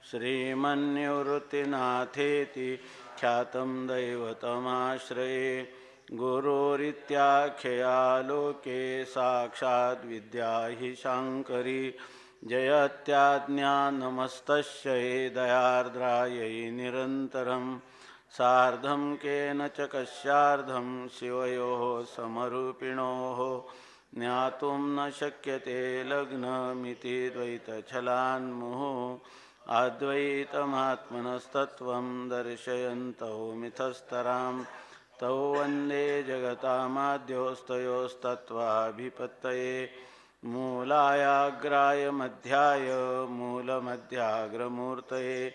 श्रीमन्निवृत्तिनाथेति ख्यातं दैवतमाश्रये। गुरोरित्याख्यया लोके साक्षात् विद्या हि शाङ्करी। जयत्याज्ञानमस्तस्यै दयार्द्रायै निरन्तरं। सार्धं केन च कस्यार्धं शिवयोः समरूपिणोः। ज्ञातुं न शक्यते लग्नमिति द्वैतछलान्मुहुः। अद्वैतमात्मनस्तत्त्वं दर्शयन्तौ मिथस्तरां। तौ वन्दे जगतामाद्योस्तयोस्तत्त्वाभिपत्तये। मूलायाग्राय मध्याय मूलमध्याग्रमूर्तये।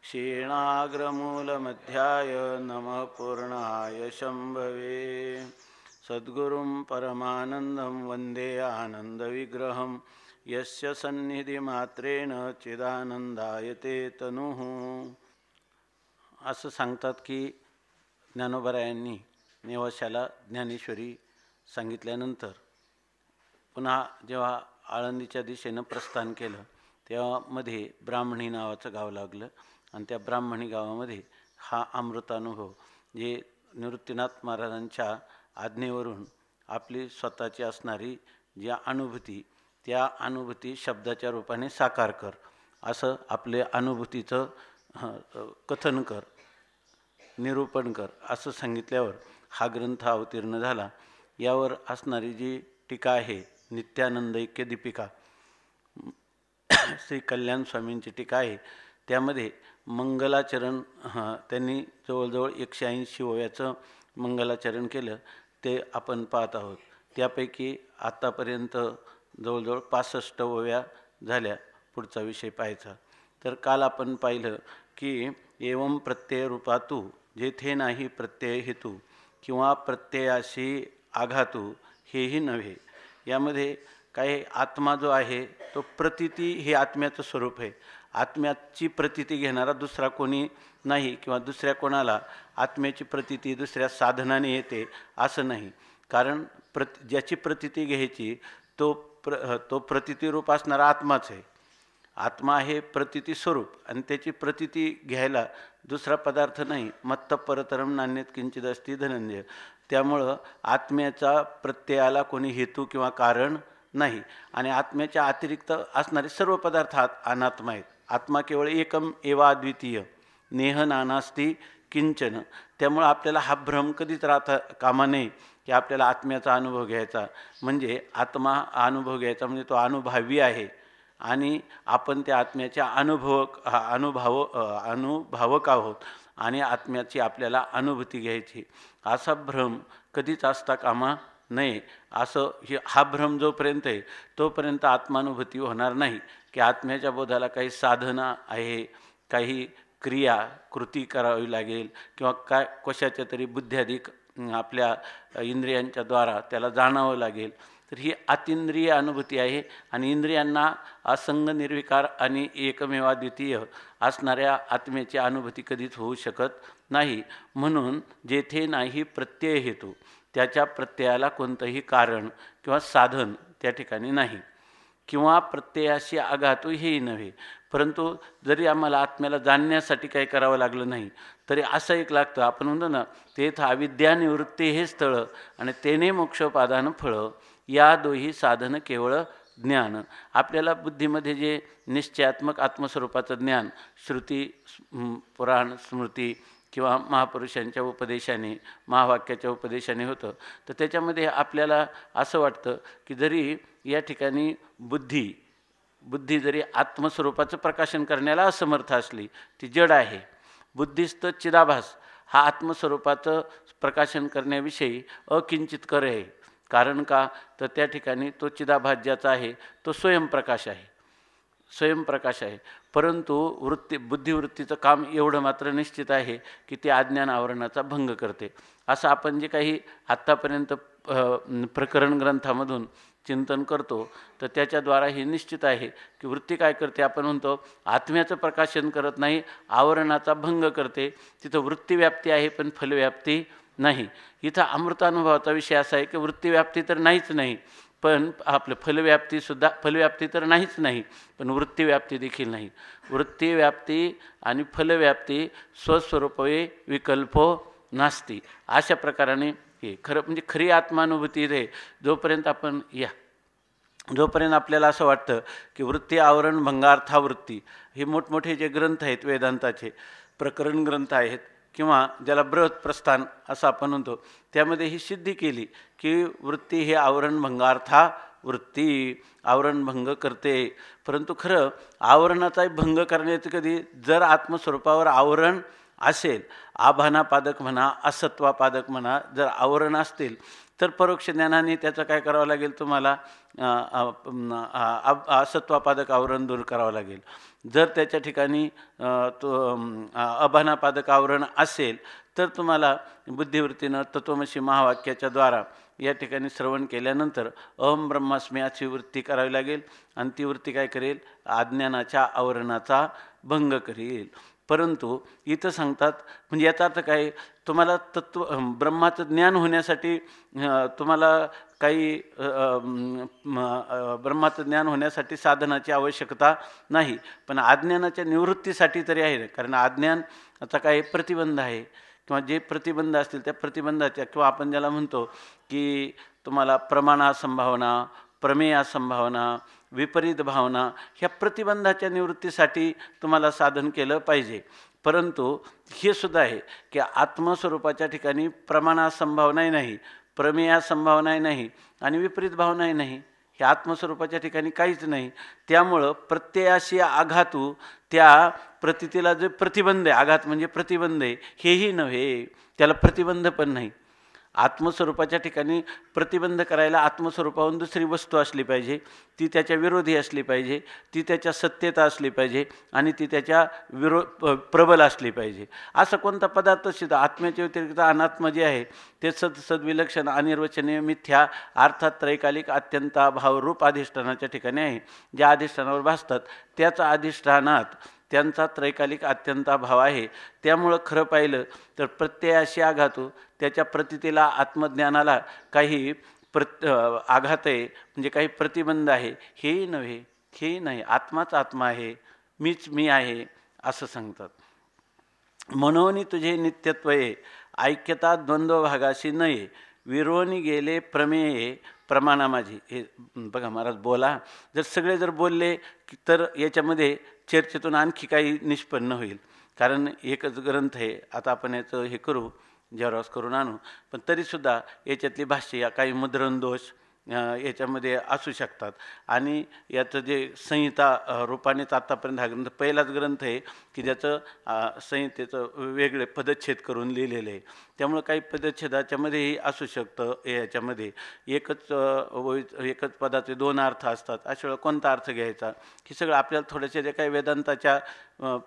क्षीणाग्रमूलमध्याय नमः पूर्णाय शम्भवे। सद्गुरुं परमानन्दं वन्दे आनन्दविग्रहं। यस्य सन्निधिमात्रेण चिदानंदायते तनुः। असं सांगतात की ज्ञानोबरायांनी नेवाशाला ज्ञानेश्वरी सांगितल्यानंतर पुन्हा जेव्हा आळंदीच्या दिशेनं प्रस्थान केलं तेव्हा मध्ये ब्राह्मणी नावाचं गाव लागलं आणि त्या ब्राह्मणी गावामध्ये हा अमृतानुभव जे निवृत्तीनाथ महाराजांच्या आज्ञेवरून आपली स्वतःची असणारी जी अनुभूती त्या अनुभूती शब्दाच्या रूपाने साकार कर असं आपले अनुभूतीचं कथन कर, निरूपण कर असं सांगितल्यावर हा ग्रंथ अवतीर्ण झाला। यावर असणारी जी टीका आहे नित्यानंद ऐक्य दीपिका श्री कल्याण स्वामींची टीका आहे त्यामध्ये मंगलाचरण त्यांनी जवळजवळ 180 ओव्याचं मंगलाचरण केलं ते आपण पाहत आहोत। त्यापैकी आत्तापर्यंत जवळजवळ 65 ओव्या झाल्या। पुढचा विषय पाहायचा तर काल आपण पाहिलं की एवं प्रत्यय रूपातू जेथे नाही प्रत्यय हेतू किंवा प्रत्ययाशी आघातू हेही नव्हे। यामध्ये काय आत्मा जो आहे तो प्रतीती हे आत्म्याचं स्वरूप आहे। आत्म्याची प्रतीती घेणारा दुसरा कोणी नाही किंवा दुसऱ्या कोणाला आत्म्याची प्रतीती दुसऱ्या साधनाने येते असं नाही। कारण ज्याची प्रतीती घ्यायची तो प्रतीती रूप असणारा आत्माच आहे। आत्मा आहे प्रतीती स्वरूप आणि त्याची प्रतीती घ्यायला दुसरा पदार्थ नाही। मत्त परतरम नान्यत किंचित अस्ति धनंजय। त्यामुळं आत्म्याचा प्रत्ययाला कोणी हेतू किंवा कारण नाही आणि आत्म्याच्या अतिरिक्त असणारे सर्व पदार्थ अनात्मा आहेत। आत्मा केवळ एकम एवा अद्वितीय नेह नानास्ति किंचन। त्यामुळं आपल्याला हा भ्रम कधीच राहता कामा नये की आपल्याला आत्म्याचा अनुभव घ्यायचा म्हणजे आत्मा अनुभव घ्यायचा म्हणजे तो अनुभवी आहे आणि आपण त्या आत्म्याच्या अनुभवक आहोत आणि आत्म्याची आपल्याला अनुभूती घ्यायची असा भ्रम कधीच असता कामा नये। असं हा भ्रम जोपर्यंत आहे तोपर्यंत आत्मानुभूती होणार नाही की आत्म्याच्या बोधाला काही साधना आहे, काही क्रिया कृती करावी लागेल किंवा काय कशाच्या तरी बुद्ध्याधिक आपल्या इंद्रियांच्या द्वारा त्याला जाणावं लागेल। तर ही अतिंद्रिय अनुभूती आहे आणि इंद्रियांना असंग निर्विकार आणि एकमेवाद्वितीय असणाऱ्या आत्म्याची अनुभूती कधीच होऊ शकत नाही। म्हणून जेथे नाही प्रत्यय हेतू त्याच्या प्रत्ययाला कोणतंही कारण किंवा साधन त्या ठिकाणी नाही किंवा प्रत्ययाशी आघातू हेही नव्हे। परंतु जरी आम्हाला आत्म्याला जाणण्यासाठी काही करावं लागलं नाही तरी असं एक लागतं आपण म्हणतो ना तेथ अविद्या निवृत्ती हे स्थळ आणि तेने मोक्षपादान फळं। या दोही साधन केवळ ज्ञान। आपल्याला बुद्धीमध्ये जे निश्चयात्मक आत्मस्वरूपाचं ज्ञान श्रुती पुराण स्मृती किंवा महापुरुषांच्या उपदेशाने महावाक्याच्या उपदेशाने होतं तर त्याच्यामध्ये आपल्याला असं वाटतं की जरी या ठिकाणी बुद्धी जरी आत्मस्वरूपाचं प्रकाशन करण्याला असमर्थ असली ती जड आहे। बुद्धिस्त चिदाभास हा आत्मस्वरूपाचं प्रकाशन करण्याविषयी अकिंचितकर आहे। कारण का तर त्या ठिकाणी तो चिदाभास ज्याचा आहे तो स्वयंप्रकाश आहे। परंतु बुद्धिवृत्तीचं काम एवढं मात्र निश्चित आहे की ते अज्ञान आवरणाचा भंग करते। असं आपण जे काही आत्तापर्यंत प्रकरण ग्रंथामधून चिंतन करतो तर त्याच्याद्वारा हे निश्चित आहे की वृत्ती काय करते आपण म्हणतो आत्म्याचं प्रकाशन करत नाही आवरणाचा भंग करते। तिथं वृत्तीव्याप्ती आहे पण फलव्याप्ती नाही। इथं अमृतानुभवाचा विषय असा आहे की वृत्तीव्याप्ती तर नाहीच नाही पण आपलं फलव्याप्तीसुद्धा, फलव्याप्ती तर नाहीच नाही, पण वृत्तीव्याप्ती देखील नाही. वृत्तीव्याप्ती आणि फलव्याप्ती स्वस्वरूपे विकल्पो नास्ती, अशा प्रकाराने हे खरं म्हणजे खरी आत्मानुभूती रे. जोपर्यंत आपण जोपर्यंत आपल्याला असं वाटतं की वृत्ती आवरण भंगार्थावृत्ती, हे मोठमोठे जे ग्रंथ आहेत वेदांताचे, प्रकरण ग्रंथ आहेत, किंवा ज्याला बृहत प्रस्थान असं आपण म्हणतो, त्यामध्ये ही सिद्धी केली की वृत्ती हे आवरण भंगार्था वृत्ती आवरण भंग करते. परंतु खरं आवरणाचाही भंग करण्याचं कधी, जर आत्मस्वरूपावर आवरण असेल, आभानापादक म्हणा, असत्वापादक म्हणा, जर आवरण असतील तर परोक्ष ज्ञानाने त्याचं काय करावं लागेल, तुम्हाला असत्वापादक आवरण दूर करावं लागेल. जर त्याच्या ठिकाणी तो अभानापादक आवरण असेल तर तुम्हाला बुद्धिवृत्तीनं तत्वमसी महावाक्याच्या द्वारा या ठिकाणी श्रवण केल्यानंतर अहम ब्रह्मास्मी याची वृत्ती करावी लागेल, आणि ती वृत्ती काय करेल, अज्ञानाच्या आवरणाचा भंग करेल. परंतु इथं सांगतात, म्हणजे याचा अर्थ काय, तुम्हाला ब्रह्माचं ज्ञान होण्यासाठी तुम्हाला काही ब्रह्माचं ज्ञान होण्यासाठी साधनाची आवश्यकता नाही, पण अज्ञानाच्या निवृत्तीसाठी तरी आहे. कारण अज्ञानाचा काही प्रतिबंध आहे, किंवा जे प्रतिबंध असतील त्या प्रतिबंधाच्या, किंवा आपण ज्याला म्हणतो की तुम्हाला प्रमाणासंभावना, प्रमेयासंभावना, विपरीत भावना, ह्या प्रतिबंधाच्या निवृत्तीसाठी तुम्हाला साधन केलं पाहिजे. परंतु हे सुद्धा आहे की आत्मस्वरूपाच्या ठिकाणी प्रमाणासंभावनाही नाही, प्रमेयासंभावनाही नाही, आणि विपरीत भावनाही नाही. हे आत्मस्वरूपाच्या ठिकाणी काहीच नाही. त्यामुळं प्रत्ययाशी आघातू, त्या प्रतीतीला जे प्रतिबंध आहे, आघात म्हणजे प्रतिबंध आहे, हेही नव्हे, त्याला प्रतिबंध पण नाही. आत्मस्वरूपाच्या ठिकाणी प्रतिबंध करायला आत्मस्वरूपाहून दुसरी वस्तू असली पाहिजे, ती त्याच्या विरोधी असली पाहिजे, ती त्याच्या सत्यता असली पाहिजे, आणि ती त्याच्या प्रबल असली पाहिजे. असं कोणता पदार्थ सिद्ध आत्म्याच्या व्यतिरिक्त अनात्म जे आहे ते सद्विलक्षण अनिर्वचनीय मिथ्या अर्थात त्रैकालिक अत्यंताभावरूप अधिष्ठानाच्या ठिकाणी आहे. ज्या अधिष्ठानावर भासतात त्याचा अधिष्ठानात त्यांचा त्रैकालिक अत्यंताभाव आहे. त्यामुळं खरं पाहिलं तर प्रत्ययाशी आघातू, त्याच्या प्रतीतीला आत्मज्ञानाला काही आघात आहे, म्हणजे काही प्रतिबंध आहे, हेही नव्हे, हेही नाही. आत्माच आत्मा आहे, मीच मी आहे, असं सांगतात. मनोनी तुझे नित्यत्वये ऐक्यता द्वंद्व भागाशी नये, विरोनी गेले प्रमेये प्रमाणा माझी. हे बघा महाराज बोला, जर सगळे जर बोलले तर याच्यामध्ये चर्चेतून आणखी काही निष्पन्न होईल. कारण एकच ग्रंथ आहे, आता आपण याचं हे करू, जेरॉक्स करून आणू, पण तरीसुद्धा याच्यातली भाष्य काही मुद्रण दोष याच्यामध्ये असू शकतात. आणि याचं जे संहिता रूपानेच आत्तापर्यंत हा ग्रंथ पहिलाच ग्रंथ आहे की ज्याचं संहितेचं वेगळे पदच्छेद करून लिहिलेलं आहे. त्यामुळं काही पदच्छेदाच्यामध्येही असू शकतं. याच्यामध्ये एकच पदाचे दोन अर्थ असतात. अशा वेळेला कोणता अर्थ घ्यायचा, हे सगळं आपल्याला थोड्याशा जे काही वेदांताच्या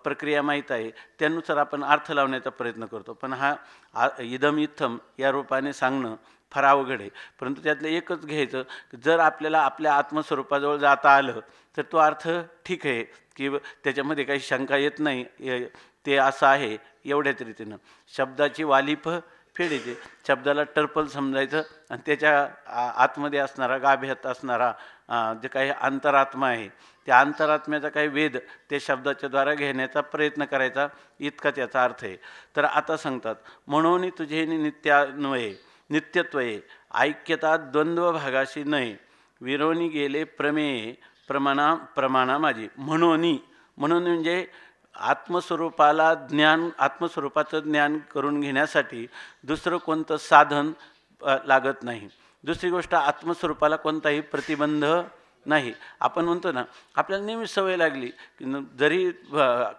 प्रक्रिया माहीत आहे त्यानुसार आपण अर्थ लावण्याचा प्रयत्न करतो. पण हा इदम इत्थम या रूपाने सांगणं फार अवघड आहे. परंतु त्यातलं एकच घ्यायचं, जर आपल्याला आपल्या आत्मस्वरूपाजवळ जाता आलं तर तो अर्थ ठीक आहे, की त्याच्यामध्ये काही शंका येत नाही, ते असं आहे एवढ्याच रीतीनं. शब्दाची वालिप फेडायची, शब्दाला टर्पल समजायचं, आणि त्याच्या आतमध्ये असणारा, गाभ्यात असणारा जे काही अंतरात्मा आहे, त्या अंतरात्म्याचा काही वेध ते शब्दाच्या द्वारा घेण्याचा प्रयत्न करायचा, इतकाच याचा अर्थ आहे. तर आता सांगतात, म्हणून तुझे नित्यान्वये नित्यत्वये ऐक्यता द्वंद्व भागाशी नये, विरोनी गेले प्रमेये प्रमाणा माझी. म्हणून म्हणजे आत्मस्वरूपाला ज्ञान, आत्मस्वरूपाचं ज्ञान करून घेण्यासाठी दुसरं कोणतं साधन लागत नाही. दुसरी गोष्ट, आत्मस्वरूपाला कोणताही प्रतिबंध नाही. आपण म्हणतो ना, आपल्याला नेहमी सवय लागली की जरी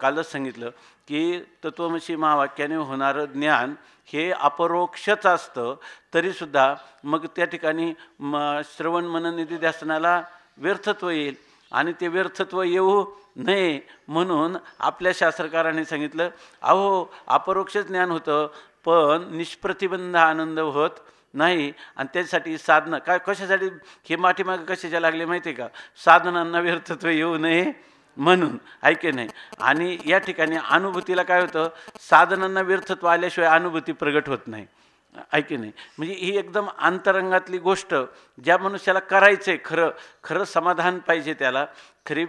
कालच सांगितलं की तत्वमसी महावाक्याने होणारं ज्ञान हे अपरोक्षच असतं, तरीसुद्धा मग त्या ठिकाणी श्रवण मनन निधिध्यासनाला व्यर्थत्व येईल, आणि ते व्यर्थत्व येऊ नये म्हणून आपल्या शास्त्रकारांनी सांगितलं, अहो अपरोक्ष ज्ञान होतं पण निष्प्रतिबंध आनंद होत नाही. आणि त्यासाठी साधनं काय, कशासाठी हे माठीमागं कशाच्या लागले माहिती आहे का, साधनांना व्यर्थत्व येऊ नये म्हणून, ऐके नाही. आणि या ठिकाणी अनुभूतीला काय होतं, साधनांना व्यर्थत्व आल्याशिवाय अनुभूती प्रगट होत नाही. आहे की नाही. म्हणजे ही एकदम अंतरंगातली गोष्ट ज्या मनुष्याला करायचं आहे, खरं खरं समाधान पाहिजे, त्याला खरी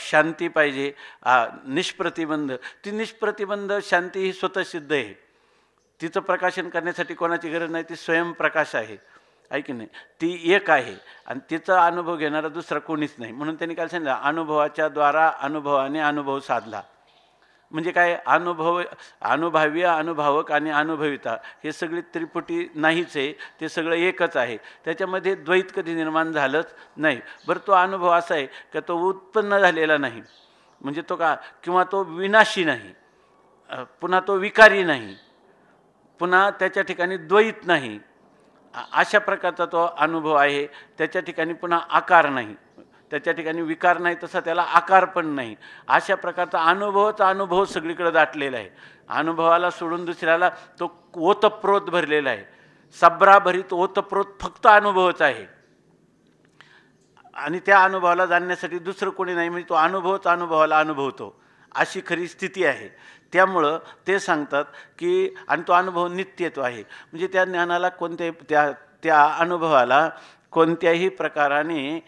शांती पाहिजे, निष्प्रतिबंध. ती निष्प्रतिबंध शांती ही स्वतः सिद्ध आहे. तिचं प्रकाशन करण्यासाठी कोणाची गरज नाही, ती स्वयंप्रकाश आहे. आहे की नाही. ती एक आहे आणि तिचा अनुभव घेणारा दुसरा कोणीच नाही. म्हणून त्यांनी काय सांगितलं, अनुभवाच्या द्वारा अनुभवाने अनुभव साधला. म्हणजे काय, अनुभव्य, अनुभवक आणि अनुभविता हे सगळी त्रिपुटी नाहीच आहे, ते सगळं एकच आहे. त्याच्यामध्ये द्वैत कधी निर्माण झालंच नाही. बरं, तो अनुभव असा आहे की तो उत्पन्न झालेला नाही, म्हणजे तो का, किंवा तो विनाशी नाही, पुन्हा तो विकारी नाही, पुन्हा त्याच्या ठिकाणी द्वैत नाही, अशा प्रकारचा तो अनुभव आहे. त्याच्या ठिकाणी पुन्हा आकार नाही, त्याच्या ठिकाणी विकार नाही, तसा त्याला आकार पण नाही. अशा प्रकारचा अनुभव सगळीकडे दाटलेला आहे. अनुभवाला सोडून दुसऱ्याला तो ओतप्रोत भरलेला आहे. सब्राभरीत ओतप्रोत फक्त अनुभवच आहे. आणि त्या अनुभवाला जाणण्यासाठी दुसरं कोणी नाही, म्हणजे तो अनुभवच अनुभवाला अनुभवतो, अशी खरी स्थिती आहे. त्यामुळं ते सांगतात की, आणि तो अनुभव नित्यत्व आहे. म्हणजे त्या ज्ञानाला त्या अनुभवाला कोणत्याही प्रकाराने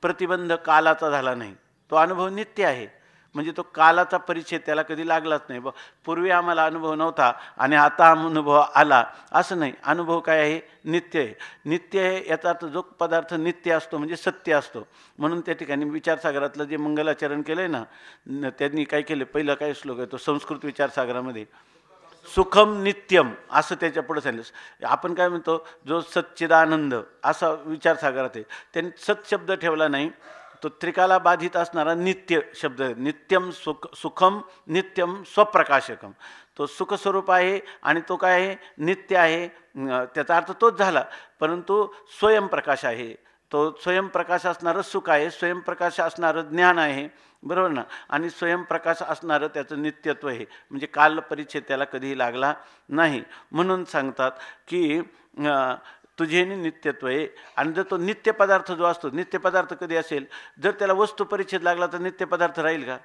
प्रतिबंध कालाचा झाला नाही. तो अनुभव नित्य आहे. म्हणजे तो कालाचा परिच्छेद त्याला कधी लागलाच नाही. पूर्वी आम्हाला अनुभव नव्हता आणि आता अनुभव आला, असं नाही. अनुभव काय आहे, नित्य आहे. नित्य आहे याचा अर्थ जो पदार्थ नित्य असतो म्हणजे सत्य असतो. म्हणून त्या ठिकाणी विचारसागरातलं जे मंगलाचरण केलं आहे ना, त्यांनी काय केलं, पहिलं काय श्लोक आहे तो संस्कृत विचारसागरामध्ये, सुखम नित्यम असं त्याच्या पुढे सांगितलं. आपण काय म्हणतो, जो सच्चिदानंद असा विचारसागरात आहे, त्यांनी सत शब्द ठेवला नाही, तो त्रिकाला बाधित असणारा नित्य शब्द. नित्यम सुखम नित्यम स्वप्रकाशकम, तो सुखस्वरूप आहे आणि तो काय आहे, नित्य आहे. त्याचा अर्थ तोच झाला, परंतु स्वयंप्रकाश आहे. तो स्वयंप्रकाश असणारं सुख आहे, स्वयंप्रकाश असणारं ज्ञान आहे, बरोबर ना. आणि स्वयंप्रकाश असणारं त्याचं नित्यत्व आहे. म्हणजे काल परिच्छेद त्याला कधीही लागला नाही. म्हणून सांगतात की तुझे नित्यत्व आहे. आणि जर तो नित्य पदार्थ जो असतो, नित्य पदार्थ कधी असेल, जर त्याला वस्तू परिच्छेद लागला तर नित्य पदार्थ राहील का,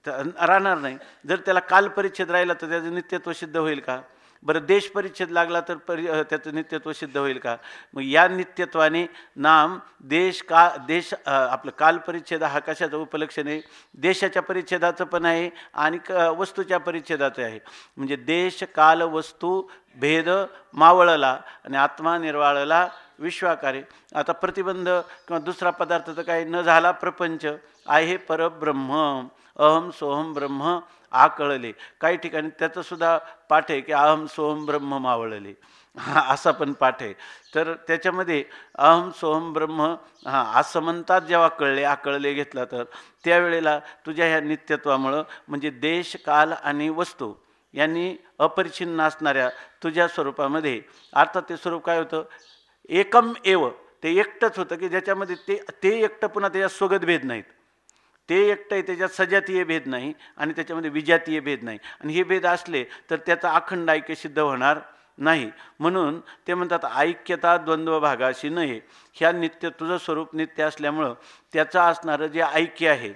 तर राहणार नाही. जर त्याला काल परिच्छेद राहिला तर त्याचं नित्यत्व सिद्ध होईल का. बरं, देश परिच्छेद लागला तर त्याचं नित्यत्व सिद्ध होईल का. मग या नित्यत्वाने नाम देश आपलं काल परिच्छेद हा कशाचा उपलक्षण आहे, देशाच्या परिच्छेदाचं पण आहे आणि वस्तूच्या परिच्छेदाचं आहे. म्हणजे देश काल वस्तू भेद मावळला आणि आत्मा निर्वाळला विश्वाकारे. आता प्रतिबंध किंवा दुसरा पदार्थ तर काही न झाला, प्रपंच आहे परब्रह्म, अहम सोहम ब्रह्म आकळले. काही ठिकाणी त्याचं सुद्धा पाठ आहे की अहम सोहम ब्रह्म मावळले, असा पण पाठ आहे. तर त्याच्यामध्ये अहम सोहम ब्रह्म असं म्हणतात जेव्हा आकळले घेतला, तर त्यावेळेला तुझ्या ह्या नित्यत्वामुळं, म्हणजे देश काल आणि वस्तू यांनी अपरिच्छिन्न असणाऱ्या तुझ्या स्वरूपामध्ये, अर्थात ते स्वरूप काय होतं, एकम एव, ते एकटंच होतं की ज्याच्यामध्ये ते एकटं, पुन्हा त्याच्यात स्वगत भेद नाहीत. ते एकटं आहे, त्याच्यात सजातीय भेद नाही आणि त्याच्यामध्ये विजातीय भेद नाही. आणि हे भेद असले तर त्याचा अखंड ऐक्य सिद्ध होणार नाही. म्हणून ते म्हणतात ऐक्यता द्वंद्व भागाशी नये. ह्या नित्य तुझं स्वरूप नित्य असल्यामुळं त्याचं असणारं जे ऐक्य आहे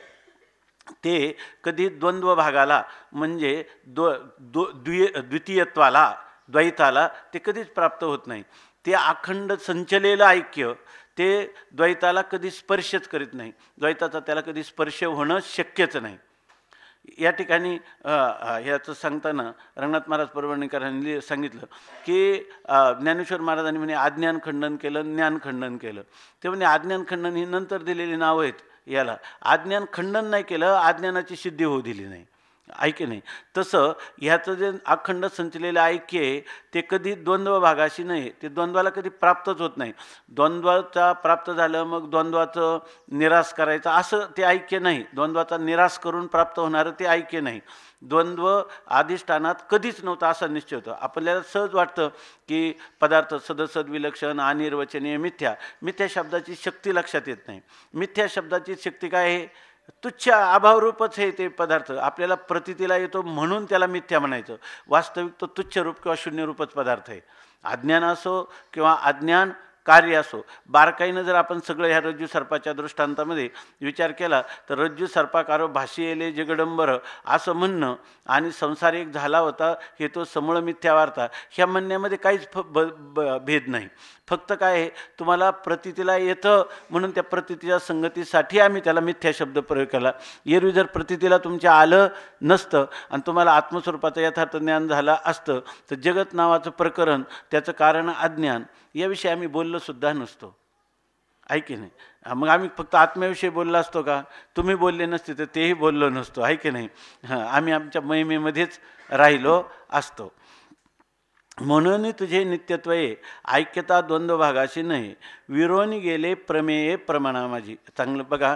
ते कधी द्वंद्व भागाला, म्हणजे द्वितीयत्वाला, द्वैताला ते कधीच प्राप्त होत नाही. ते अखंड संचलेलं ऐक्य ते द्वैताला कधी स्पर्शच करीत नाही. द्वैताचा त्याला कधी स्पर्श होणं शक्यच नाही. या ठिकाणी ह्याचं सांगताना रंगनाथ महाराज परभणीकरांनी सांगितलं की ज्ञानेश्वर महाराजांनी म्हणे अज्ञान खंडन केलं, ज्ञान खंडन केलं. ते म्हणे अज्ञान खंडन ही नंतर दिलेली नावं आहेत याला. अज्ञान खंडन नाही केलं, अज्ञानाची सिद्धी होऊ दिली नाही, ऐक्य नाही. तसं ह्याचं जे अखंड संचलेलं ऐक्य आहे ते कधी द्वंद्व भागाशी नाही, ते द्वंद्वाला कधी प्राप्तच होत नाही. द्वंद्वाचा प्राप्त झालं मग द्वंद्वाचं निराश करायचं असं ते ऐक्य नाही. द्वंद्वाचा निराश करून प्राप्त होणारं ते ऐक्य नाही. द्वंद्व अधिष्ठानात कधीच नव्हता असा निश्चय होतं. आपल्याला सहज वाटतं की पदार्थ सदसद विलक्षण अनिर्वचनीय मिथ्या. मिथ्या शब्दाची शक्ती लक्षात येत नाही. मिथ्या शब्दाची शक्ती काय आहे, तुच्छ अभावरूपच आहे ते पदार्थ. आपल्याला प्रतितीला येतो म्हणून त्याला मिथ्या म्हणायचं. वास्तविक तो तुच्छ रूप किंवा शून्य रूपच पदार्थ आहे. अज्ञान असो किंवा अज्ञान कार्य असो. बारकाईनं जर आपण सगळं ह्या रज्जू सर्पाच्या दृष्टांतामध्ये विचार केला तर रज्जू सर्पाकारो भाशी येले जगडंबर असं म्हणणं आणि संसार एक झाला होता हे तो समूळ मिथ्या वार्ता ह्या म्हणण्यामध्ये काहीच भेद नाही. फक्त काय आहे, तुम्हाला प्रतीतीला येतं म्हणून त्या प्रतीतीच्या संगतीसाठी आम्ही त्याला मिथ्या शब्द प्रयोग केला. एरवी जर प्रतीतीला तुमच्या आलं नसतं आणि तुम्हाला आत्मस्वरूपाचं यथार्थ ज्ञान झालं असतं तर जगत नावाचं प्रकरण, त्याचं कारण अज्ञान, याविषयी आम्ही बोललो सुद्धा नसतो. आहे की नाही? मग आम्ही फक्त आत्म्याविषयी बोललो असतो का? तुम्ही बोलले नसते तर तेही बोललो नसतो. आहे की नाही? आम्ही आमच्या महिमेमध्येच राहिलो असतो. म्हणून तुझे नित्यत्व ये ऐक्यता द्वंद्व भागाशी नाही, विरोनी गेले प्रमेये प्रमाणा माझी. चांगलं बघा,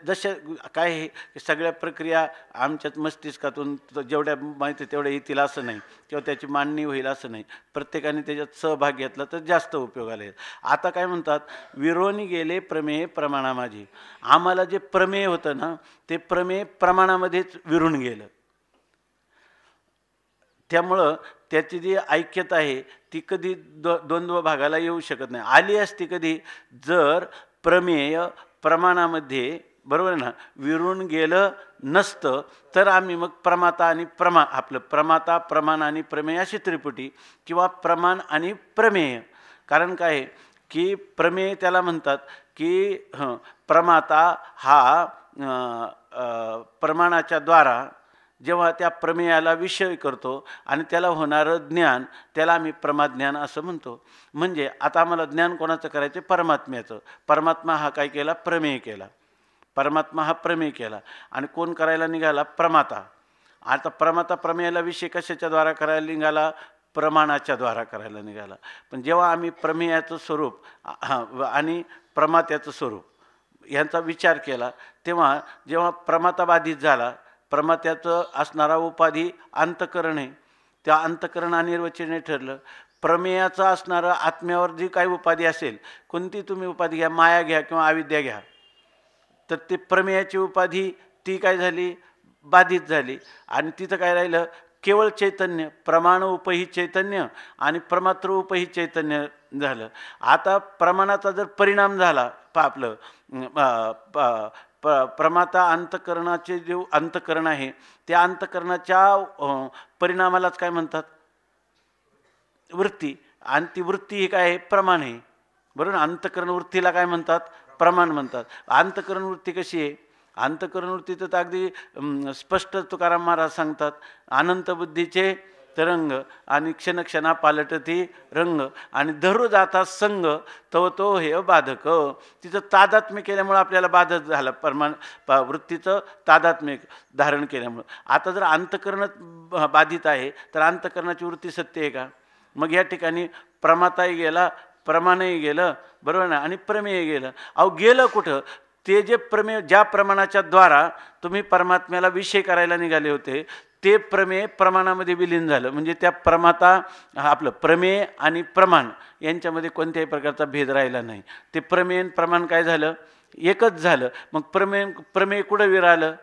जशा काय हे सगळ्या प्रक्रिया आमच्यात मस्तिष्कातून जेवढ्या माहिती तेवढ्या येतील असं नाही, किंवा त्याची मांडणी होईल असं नाही. प्रत्येकाने त्याच्यात सहभाग घेतला तर जास्त उपयोगाला येईल. आता काय म्हणतात, विरोनी गेले प्रमेये प्रमाणा माझी. आम्हाला जे प्रमेय होतं ना ते प्रमेय प्रमाणामध्येच विरून गेलं. त्यामुळं त्याची जी ऐक्यता आहे ती कधी द्वंद्व भागाला येऊ शकत नाही. आली असती कधी जर प्रमेय प्रमाणामध्ये, बरोबर ना, विरून गेलं नसतं तर आम्ही मग प्रमाता आणि आपलं प्रमाता प्रमाण आणि प्रमेय अशी त्रिपुटी, किंवा प्रमाण आणि प्रमेय. कारण काय आहे की प्रमेय त्याला म्हणतात की प्रमाता हा प्रमाणाच्या द्वारा जेव्हा त्या प्रमेयाला विषय करतो आणि त्याला होणारं ज्ञान त्याला आम्ही प्रमाज्ञान असं म्हणतो. म्हणजे आता आम्हाला ज्ञान कोणाचं करायचं? परमात्म्याचं. परमात्मा हा काय केला? प्रमेय केला. परमात्मा हा प्रमेय केला आणि कोण करायला निघाला? प्रमाता. आता प्रमाता प्रमेयाला विषय कशाच्या द्वारा करायला निघाला? प्रमाणाच्या द्वारा करायला निघाला. पण जेव्हा आम्ही प्रमेयाचं स्वरूप आणि प्रमात्याचं स्वरूप यांचा विचार केला तेव्हा जेव्हा प्रमाता बाधित झाला, प्रमात्याचं असणारा उपाधी अंतकरण आहे, त्या अंतकरण अनिर्वचनीय ठरलं. प्रमेयाचं असणारं आत्म्यावर जी काही उपाधी असेल, कोणती तुम्ही उपाधी घ्या, माया घ्या किंवा अविद्या घ्या, तर ते प्रमेयाची उपाधी ती काय झाली? बाधित झाली. आणि तिथं काय राहिलं? केवळ चैतन्य. प्रमाण उपही चैतन्य आणि प्रमात्र उपही चैतन्य झालं. आता प्रमाणाचा जर परिणाम झाला, आपलं प्रमाता अंतकरणाचे जे अंतकरण आहे त्या अंतकरणाच्या परिणामालाच काय म्हणतात? वृत्ती. आणि ती वृत्ती ही काय आहे? प्रमाण आहे. बरोबर. अंतकरण वृत्तीला काय म्हणतात? प्रमाण म्हणतात. अंतकरण वृत्ती कशी आहे? अंतकरण वृत्ती तर अगदी स्पष्ट तुकाराम महाराज सांगतात, अनंत बुद्धीचे तरंग आणि क्षणक्षणा पालटती रंग आणि धरू जाता संग तव तो हे बाधक. तिचं तादात्म्य केल्यामुळं आपल्याला बाधक झालं, वृत्तीचं तादात्म्य धारण केल्यामुळं. आता जर अंतकरण बाधित आहे तर अंतकरणाची वृत्ती सत्य आहे का? मग या ठिकाणी प्रमाताही गेला, प्रमाणही गेलं, बरोबर ना, आणि प्रमेय गेलं. अहो गेलं कुठं? ते जे प्रमेय, ज्या प्रमाणाच्या द्वारा तुम्ही परमात्म्याला विषय करायला निघाले होते ते प्रमेय प्रमाणामध्ये विलीन झालं. म्हणजे त्या प्रमाता, आपलं प्रमेय आणि प्रमाण यांच्यामध्ये कोणत्याही प्रकारचा भेद राहिला नाही. ते प्रमेय प्रमाण काय झालं? एकच झालं. मग प्रमेय कुठं विरालं?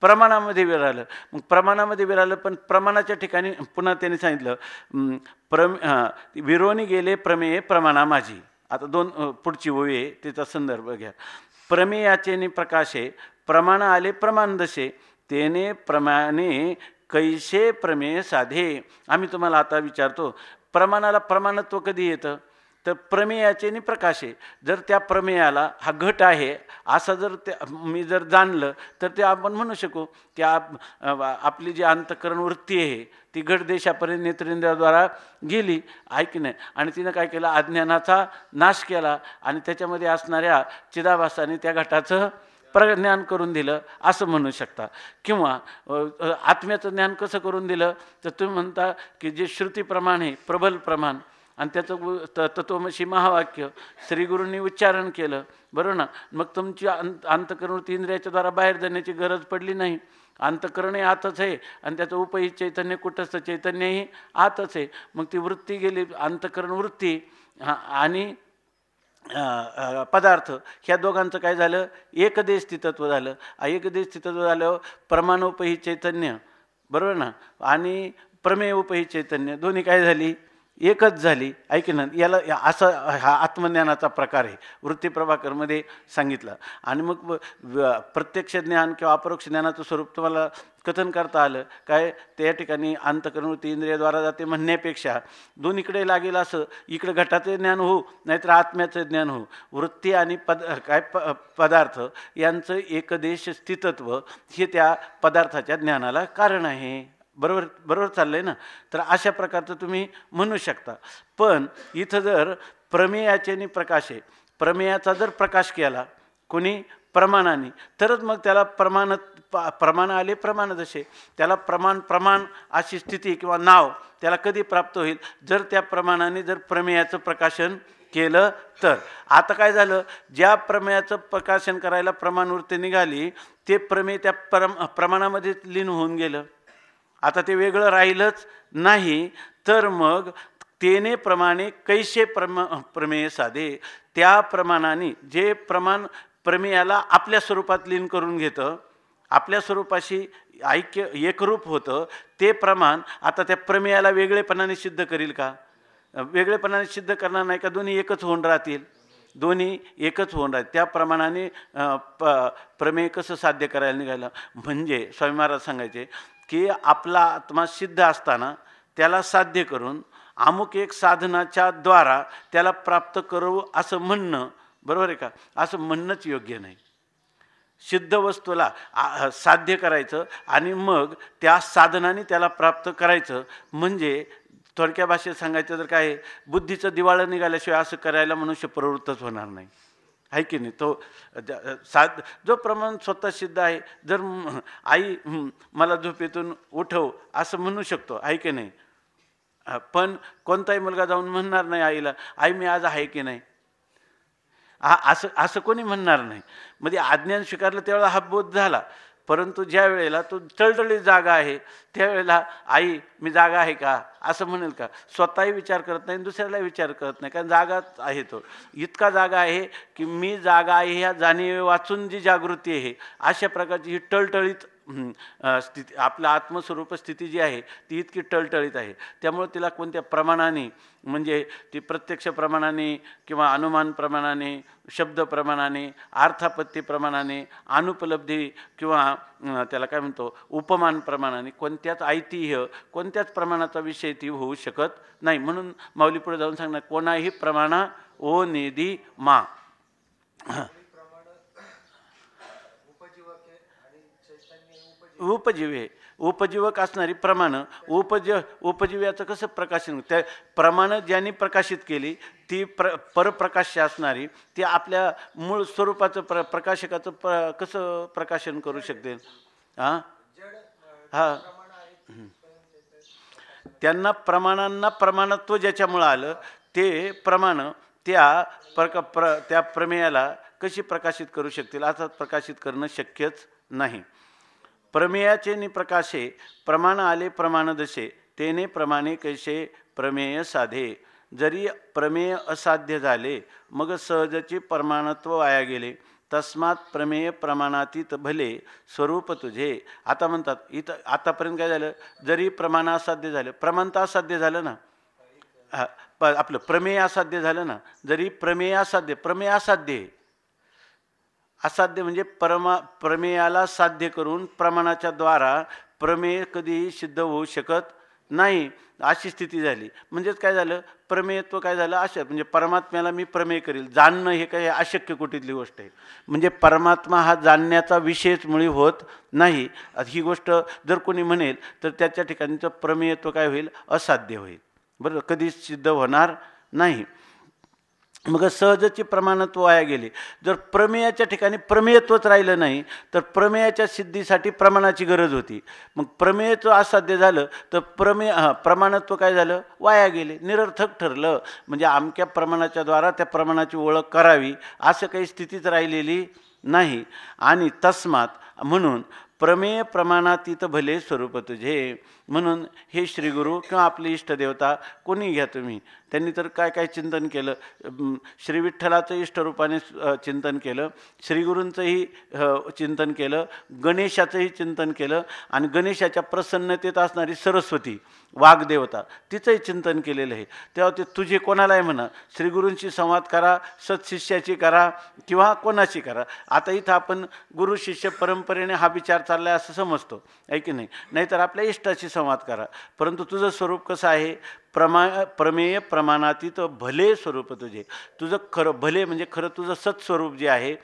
प्रमाणामध्ये विरालं. मग प्रमाणामध्ये विरालं, पण प्रमाणाच्या ठिकाणी पुन्हा त्यांनी सांगितलं विरोनी गेले प्रमेय प्रमाणा माझी. आता पुढची ओळी आहे, त्याचा संदर्भ घ्या. प्रमेयाचे नि प्रकाशे प्रमाण आले प्रमाण दशे, तेने प्रमाणे कैसे प्रमेय साधे. आम्ही तुम्हाला आता विचारतो, प्रमाणाला प्रमाणत्व कधी येतं? तर प्रमेयाचे नि प्रकाशे. जर त्या प्रमेयाला हा घट आहे असं जर मी जर जाणलं तर ते आपण म्हणू शकू की आपली जी अंतकरण वृत्ती आहे ती घट देशापर्यंत नेत्रेंद्राद्वारा गेली, आहे की नाही? आणि तिनं काय केलं? अज्ञानाचा नाश केला आणि त्याच्यामध्ये असणाऱ्या चिदाभासाने त्या घटाचं प्रज्ञान करून दिलं असं म्हणू शकता. किंवा आत्म्याचं ज्ञान कसं करून दिलं? तर तुम्ही म्हणता की जे श्रुतीप्रमाण आहे, प्रबल प्रमाण, आणि त्याचं तत्वमसी महावाक्य श्रीगुरूंनी उच्चारण केलं, बरोबर ना. मग तुमची अंतकरण इंद्रियाच्या द्वारा बाहेर जाण्याची गरज पडली नाही. अंतकरणही आतच आहे आणि त्याचं उपही चैतन्य कुठंच चैतन्यही आतच आहे. मग ती वृत्ती गेली, अंतकरण वृत्ती आणि पदार्थ ह्या दोघांचं काय झालं? एकदेश स्थितत्व झालं. एकदेश स्थितत्व झालं प्रमाणोपही चैतन्य, बरोबर ना, आणि प्रमेयोपही चैतन्य दोन्ही काय झाली? एकच झाली. ऐक ना, याला असा हा आत्मज्ञानाचा प्रकार आहे, वृत्ती प्रभाकरमध्ये सांगितलं. आणि मग प्रत्यक्ष ज्ञान किंवा अपरोक्ष ज्ञानाचं स्वरूप तुम्हाला कथन करता आलं काय? त्या ठिकाणी अंतःकरण वृत्ती इंद्रियाद्वारा जाते म्हणण्यापेक्षा दोन्हीकडे लागेल असं, इकडं घटाचं ज्ञान हो नाहीतर आत्म्याचं ज्ञान हो, वृत्ती आणि पदार्थ यांचं एकदेश स्थितत्व हे त्या पदार्थाच्या ज्ञानाला कारण आहे. बरोबर बरोबर चाललं आहे ना? तर अशा प्रकारचं तुम्ही म्हणू शकता. पण इथं जर प्रमेयाचे आणि प्रकाश आहे, प्रमेयाचा जर प्रकाश केला कोणी प्रमाणाने, तरच मग त्याला प्रमाण आले. प्रमाण जसे त्याला प्रमाण अशी स्थिती किंवा नाव त्याला कधी प्राप्त होईल? जर त्या प्रमाणाने जर प्रमेयाचं प्रकाशन केलं तर. आता काय झालं? ज्या प्रमेयाचं प्रकाशन करायला प्रमाणवृत्ती निघाली ते प्रमेय त्या प्रमाणामध्ये लीन होऊन गेलं. आता ते वेगळं राहिलंच नाही. तर मग तेने प्रमाणे कैसे प्रमेय साधे, त्या प्रमाणाने जे प्रमाण प्रमेयाला आपल्या स्वरूपात लीन करून घेतं, आपल्या स्वरूपाशी ऐक्य एकरूप होतं, ते प्रमाण आता त्या प्रमेयाला वेगळेपणाने सिद्ध करील का? वेगळेपणाने सिद्ध करणार नाही का? दोन्ही एकच होऊन राहतील. दोन्ही एकच होऊन राहतील. त्या प्रमाणाने प्रमेय कसं साध्य करायला निघालं? म्हणजे स्वामी महाराज सांगायचे की आपला आत्मा सिद्ध असताना त्याला साध्य करून अमुक एक साधनाच्या द्वारा त्याला प्राप्त करू असं म्हणणं बरोबर आहे का? असं म्हणणंच योग्य नाही. सिद्ध वस्तूला साध्य करायचं आणि मग त्या साधनाने त्याला प्राप्त करायचं म्हणजे थोडक्या भाषेत सांगायचं तर काय आहे? बुद्धीचं दिवाळं निघाल्याशिवाय असं करायला मनुष्य प्रवृत्तच होणार नाही, आहे की नाही? तो जो प्रमाण स्वतः सिद्ध आहे. जर आई मला झोपेतून उठव असं म्हणू शकतो, आहे की नाही? पण कोणताही मुलगा जाऊन म्हणणार नाही आईला, आई मी आज आहे की नाही, असं कोणी म्हणणार नाही. म्हणजे अज्ञान स्वीकारलं त्यावेळेला हा बोध झाला. परंतु ज्या वेळेला तो टळटळीत जागा आहे त्यावेळेला आई मी जागा आहे का असं म्हणेल का? स्वतःही विचार करत नाही, दुसऱ्याला विचार करत नाही, कारण जागाच आहे. तो इतका जागा आहे की मी जागा आहे ह्या जाणीवे वाचून जी जागृती आहे, अशा प्रकारची ही टळटळीत स्थिती, आपल्या आत्मस्वरूप स्थिती जी आहे ती इतकी टळटळीत आहे. त्यामुळे तिला कोणत्या प्रमाणाने, म्हणजे ती प्रत्यक्ष प्रमाणाने किंवा अनुमान प्रमाणाने, शब्द प्रमाणाने, अर्थापत्ती प्रमाणाने, अनुपलब्धी किंवा त्याला काय म्हणतो उपमान प्रमाणाने, कोणत्याच ऐतिह्य कोणत्याच प्रमाणाचा विषय ती होऊ शकत नाही. म्हणून माऊली पुढे जाऊन सांगणार कोणाही प्रमाणा ओ निधी मा. उपजीवक असणारी प्रमाणं, उपजीव्याचं कसं प्रकाशन, त्या प्रमाणं ज्यांनी प्रकाशित केली ती परप्रकाश्य असणारी ती आपल्या मूळ स्वरूपाचं प्रकाशकाचं कसं प्रकाशन करू शकते? त्यांना प्रमाणांना प्रमाणत्व ज्याच्यामुळं आलं ते प्रमाणं त्या प्रमेयाला कशी प्रकाशित करू शकतील? अर्थात प्रकाशित करणं शक्यच नाही. प्रमेयाचे निप्रकाशे प्रमाण आले प्रमाण दशे, तेने प्रमाणे कैसे प्रमेय साधे. जरी प्रमेय असाध्य झाले मग सहजची प्रमाणत्व वाया गेले. तस्मात प्रमेय प्रमाणातीत भले स्वरूप तुझे. आता म्हणतात इथं आतापर्यंत काय झालं? जरी प्रमाण असाध्य झालं, प्रमाण तर असाध्य झालं ना, आपलं प्रमेय असाध्य झालं ना. जरी प्रमेय असाध्य आहे. असाध्य म्हणजे प्रमेयाला साध्य करून प्रमाणाच्या द्वारा प्रमेय कधीही सिद्ध होऊ शकत नाही, अशी स्थिती झाली. म्हणजेच काय झालं? प्रमेयत्व काय झालं? अशा म्हणजे परमात्म्याला मी प्रमेय करील, जाणणं हे काही अशक्य कोटीतली गोष्ट आहे. म्हणजे परमात्मा हा जाणण्याचा विषयच मुळी होत नाही. ही गोष्ट जर कोणी म्हणेल तर त्याच्या ठिकाणचं प्रमेयत्व काय होईल? असाध्य होईल. बरोबर, कधीच सिद्ध होणार नाही. मग सहजची प्रमाणत्व वाया गेले. जर प्रमेयाच्या ठिकाणी प्रमेयत्वच राहिलं नाही तर प्रमेयाच्या सिद्धीसाठी प्रमाणाची गरज होती. मग प्रमेयत्व असाध्य झालं तर प्रमाणत्व काय झालं? वाया गेले, निरर्थक ठरलं. म्हणजे अमक्या प्रमाणाच्या द्वारा त्या प्रमाणाची ओळख करावी असं काही स्थितीच राहिलेली नाही. आणि तस्मात म्हणून प्रमेय प्रमाणातीत भले स्वरूप तुझे. म्हणून हे श्रीगुरू किंवा आपले इष्टदेवता कोणी घ्या तुम्ही, त्यांनी तर काय काय चिंतन केलं. श्री विठ्ठलाचं इष्टरूपाने चिंतन केलं, श्रीगुरूंचंही चिंतन केलं, गणेशाचंही चिंतन केलं आणि गणेशाच्या प्रसन्नतेत असणारी सरस्वती वाग्देवता, तिचंही चिंतन केलेलं आहे. तेव्हा ते तुझे कोणालाही म्हणा, श्रीगुरूंशी संवाद करा, सत्शिष्याची करा किंवा कोणाची करा. आता इथं आपण गुरु शिष्य परंपरेने हा विचार चालला आहे असं समजतो, आहे की नाही. नाहीतर आपल्या इष्टाशी संवाद करा. परंतु तुझं स्वरूप कसं आहे, प्रमेय प्रमाणातीत भले स्वरूप तुझं खरं भले म्हणजे खरं तुझं सत्स्वरूप जे आहे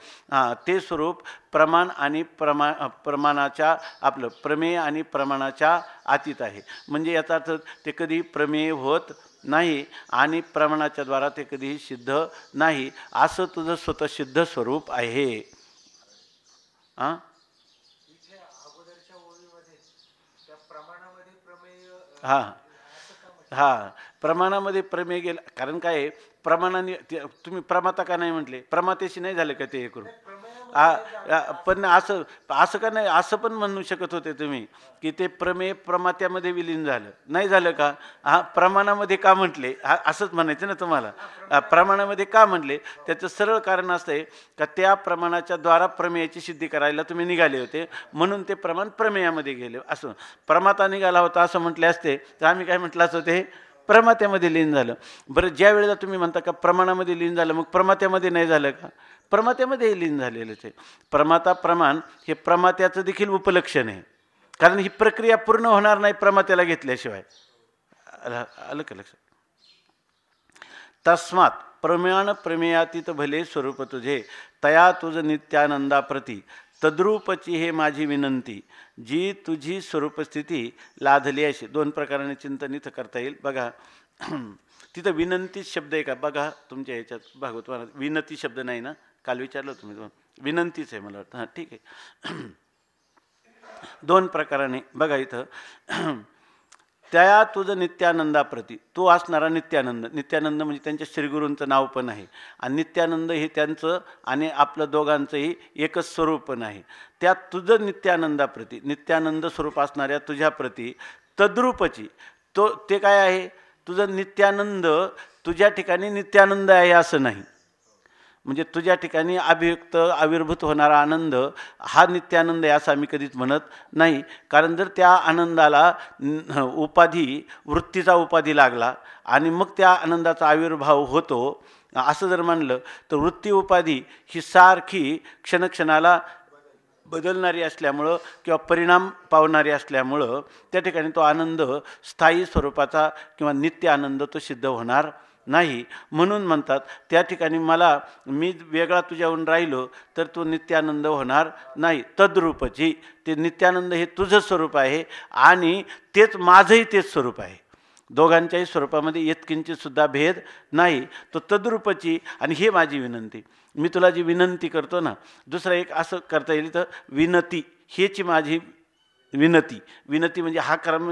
ते स्वरूप प्रमाण आणि प्रमाणाच्या आपलं प्रमेय आणि प्रमाणाच्या अतीत आहे. म्हणजे याचा अर्थ ते कधी प्रमेय होत नाही आणि प्रमाणाच्या द्वारा ते कधीही सिद्ध नाही, असं तुझं स्वतःसिद्ध स्वरूप आहे. हां हां, प्रमाणामध्ये प्रमेय गेला. कारण काय आहे, प्रमाणाने तुम्ही प्रमाता का नाही म्हटले, प्रमातेशी नाही झालं का ते हे करून. पण असं असं का नाही, असं पण म्हणू शकत होते तुम्ही की ते प्रमेय प्रमात्यामध्ये विलीन झालं, नाही झालं का. प्रमाणामध्ये का म्हटले, असंच म्हणायचं ना तुम्हाला. प्रमाणामध्ये का म्हटले, त्याचं सरळ कारण असं आहे का त्या प्रमाणाच्या द्वारा प्रमेयाची सिद्धी करायला तुम्ही निघाले होते, म्हणून ते प्रमाण प्रमेयामध्ये गेले. असं प्रमाता निघाला होता असं म्हटले असते तर आम्ही काय म्हटलं असं, ते प्रमात्यामध्ये लीन झालं. बरं, ज्या वेळेला तुम्ही म्हणता का प्रमाणामध्ये लीन झालं, मग प्रमात्यामध्ये नाही झालं का. प्रमात्यामध्ये लीन झालेलं ते प्रमाता प्रमाण हे प्रमात्याचं देखील उपलक्षण आहे. कारण ही प्रक्रिया पूर्ण होणार नाही प्रमात्याला घेतल्याशिवाय. आलं का लक्षात. तस्मात प्रमाण प्रमेयातीत भले स्वरूप तुझे, तया तुझ नित्यानंदाप्रती तद्रूपची हे माझी विनंती, जी तुझी स्वरूपस्थिती लाधली अशी. दोन प्रकाराने चिंतन इथं करता येईल बघा. तिथं विनंती शब्द आहे का बघा तुमच्या ह्याच्यात भागवत विनंती शब्द नाही ना, काल विचारलं तुम्ही, विनंतीच आहे मला वाटतं. हां ठीक आहे. दोन प्रकाराने बघा इथं. त्या तुझं नित्यानंदाप्रती, तो असणारा नित्यानंद. नित्यानंद म्हणजे त्यांच्या श्रीगुरूंचं नाव पण आहे आणि नित्यानंद हे त्यांचं आणि आपलं दोघांचंही एकच स्वरूप पण आहे. त्या तुझं नित्यानंदाप्रती, नित्यानंद स्वरूप असणाऱ्या तुझ्याप्रती तद्रूपची, ते काय आहे, तुझं नित्यानंद तुझ्या ठिकाणी नित्यानंद आहे असं नाही. म्हणजे तुझ्या ठिकाणी अभिव्यक्त आविर्भूत होणारा आनंद हा नित्यानंद आहे असं आम्ही कधीच म्हणत नाही. कारण जर त्या आनंदाला उपाधी, वृत्तीचा उपाधी लागला आणि मग त्या आनंदाचा आविर्भाव होतो असं जर म्हणलं तर वृत्ती उपाधी ही सारखी क्षणक्षणाला बदलणारी असल्यामुळं किंवा परिणाम पावणारी असल्यामुळं त्या ठिकाणी तो आनंद स्थायी स्वरूपाचा किंवा नित्य आनंद तो सिद्ध होणार नाही. म्हणून म्हणतात त्या ठिकाणी मी वेगळा तुझ्याहून राहिलो तर तो नित्यानंद होणार नाही. तद्रूपची, ते नित्यानंद हे तुझं स्वरूप आहे आणि तेच माझंही तेच स्वरूप आहे. दोघांच्याही स्वरूपामध्ये यत्किंचित सुद्धा भेद नाही. तो तद्रूपची आणि हे माझी विनंती. मी तुला जी विनंती करतो ना, दुसरा एक असं करता येईल तर विनती, हेची माझी विनती. विनती म्हणजे हा कर्म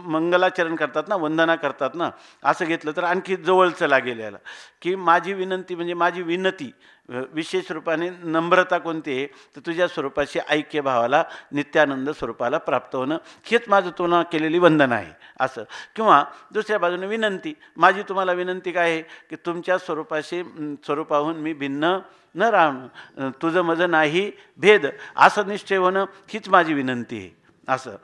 मंगलाचरण करतात ना, वंदना करतात ना, असं घेतलं तर आणखी जवळचं लागेल याला. की माझी विनंती म्हणजे माझी विनती, विशेष रूपाने नम्रता कोणती आहे तर तुझ्या स्वरूपाशी ऐक्य भावाला, नित्यानंद स्वरूपाला प्राप्त होणं, हेच माझं तुला केलेली वंदना आहे असं. किंवा दुसऱ्या बाजूने विनंती, माझी तुम्हाला विनंती काय आहे की तुमच्या स्वरूपाहून मी भिन्न न राहणं, तुझं माझं नाही भेद असं निश्चय होणं, हीच माझी विनंती आहे असं.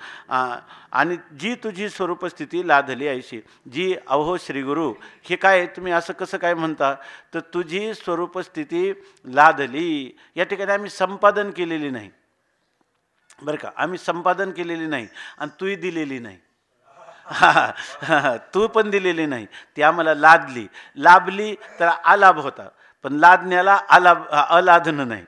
आणि जी तुझी स्वरूपस्थिती लाधली ऐशी, जी अहो श्रीगुरु, हे काय तुम्ही असं कसं काय म्हणता, तर तुझी स्वरूपस्थिती लाधली. या ठिकाणी आम्ही संपादन केलेली नाही बरं का, आम्ही संपादन केलेली नाही आणि तूही दिलेली नाही. तू पण दिलेली नाही, ती आम्हाला लाभली तर आलाभ होता, पण लादण्याला अलाधनं नाही.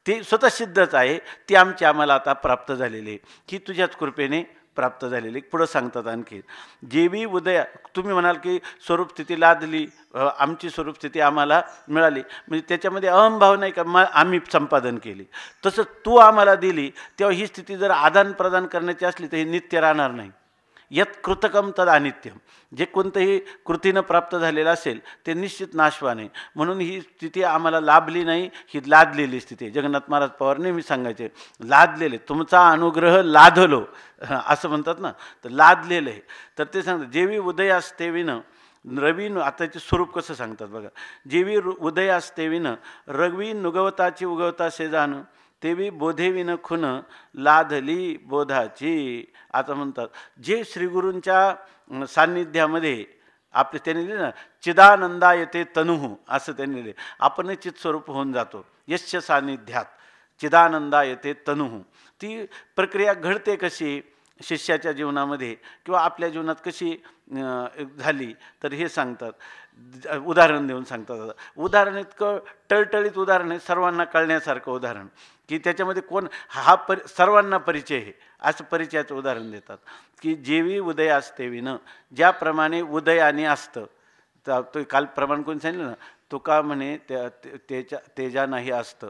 ती स्वतः सिद्धच आहे, ती आम्हाला आता प्राप्त झालेली आहे, ही तुझ्याच कृपेने प्राप्त झालेली. पुढं सांगतात आणखी, जेवी उदया, तुम्ही म्हणाल की स्वरूपस्थिती लादली, आमची स्वरूपस्थिती आम्हाला मिळाली, म्हणजे त्याच्यामध्ये अहंभाव नाही का आम्ही संपादन केली. तसं तू आम्हाला दिली तेव्हा ही स्थिती जर आदान प्रदान करण्याची असली तर हे नित्य राहणार नाही. यत कृतकम तद अनित्यम, जे कोणतंही कृतीनं प्राप्त झालेलं असेल ते निश्चित नाशवान आहे. म्हणून ही स्थिती आम्हाला लाभली नाही, ही लादलेली स्थिती आहे. जगन्नाथ महाराज पवार नेहमी सांगायचे, लादलेले, तुमचा अनुग्रह लाधलो असं म्हणतात ना, तर लादलेलं आहे. तर ते सांगतात जेवी उदयास्तेविनं रवी, आताचे स्वरूप कसं सांगतात बघा, जेवी उदयास्तेविनं रवी नुगवताची उगवता शेजान, तेवी बोधेविन खुन लाधली बोधाची. आता म्हणतात जे श्रीगुरूंच्या सान्निध्यामध्ये आपले त्यांनी लिहिले ना, चिदानंदा येते तनुहू, असं त्यांनी लिहिले. आपण चित्स्वरूप होऊन जातो यश्च सान्निध्यात चिदानंदा येते तनुहू. ती प्रक्रिया घडते कशी शिष्याच्या जीवनामध्ये किंवा आपल्या जीवनात कशी झाली तर हे सांगतात, उदाहरण देऊन सांगतात. उदाहरण इतकं टळटळीत उदाहरण आहे, सर्वांना कळण्यासारखं उदाहरण, की त्याच्यामध्ये कोण हा सर्वांना परिचय आहे असं परिचयाचं उदाहरण देतात. की जेवी उदय असते विन, ज्याप्रमाणे उदयाने असतं. तर तो काल प्रमाण कोणी सांगितलं ना, तुका म्हणे त्याच्या तेजा नाही असतं.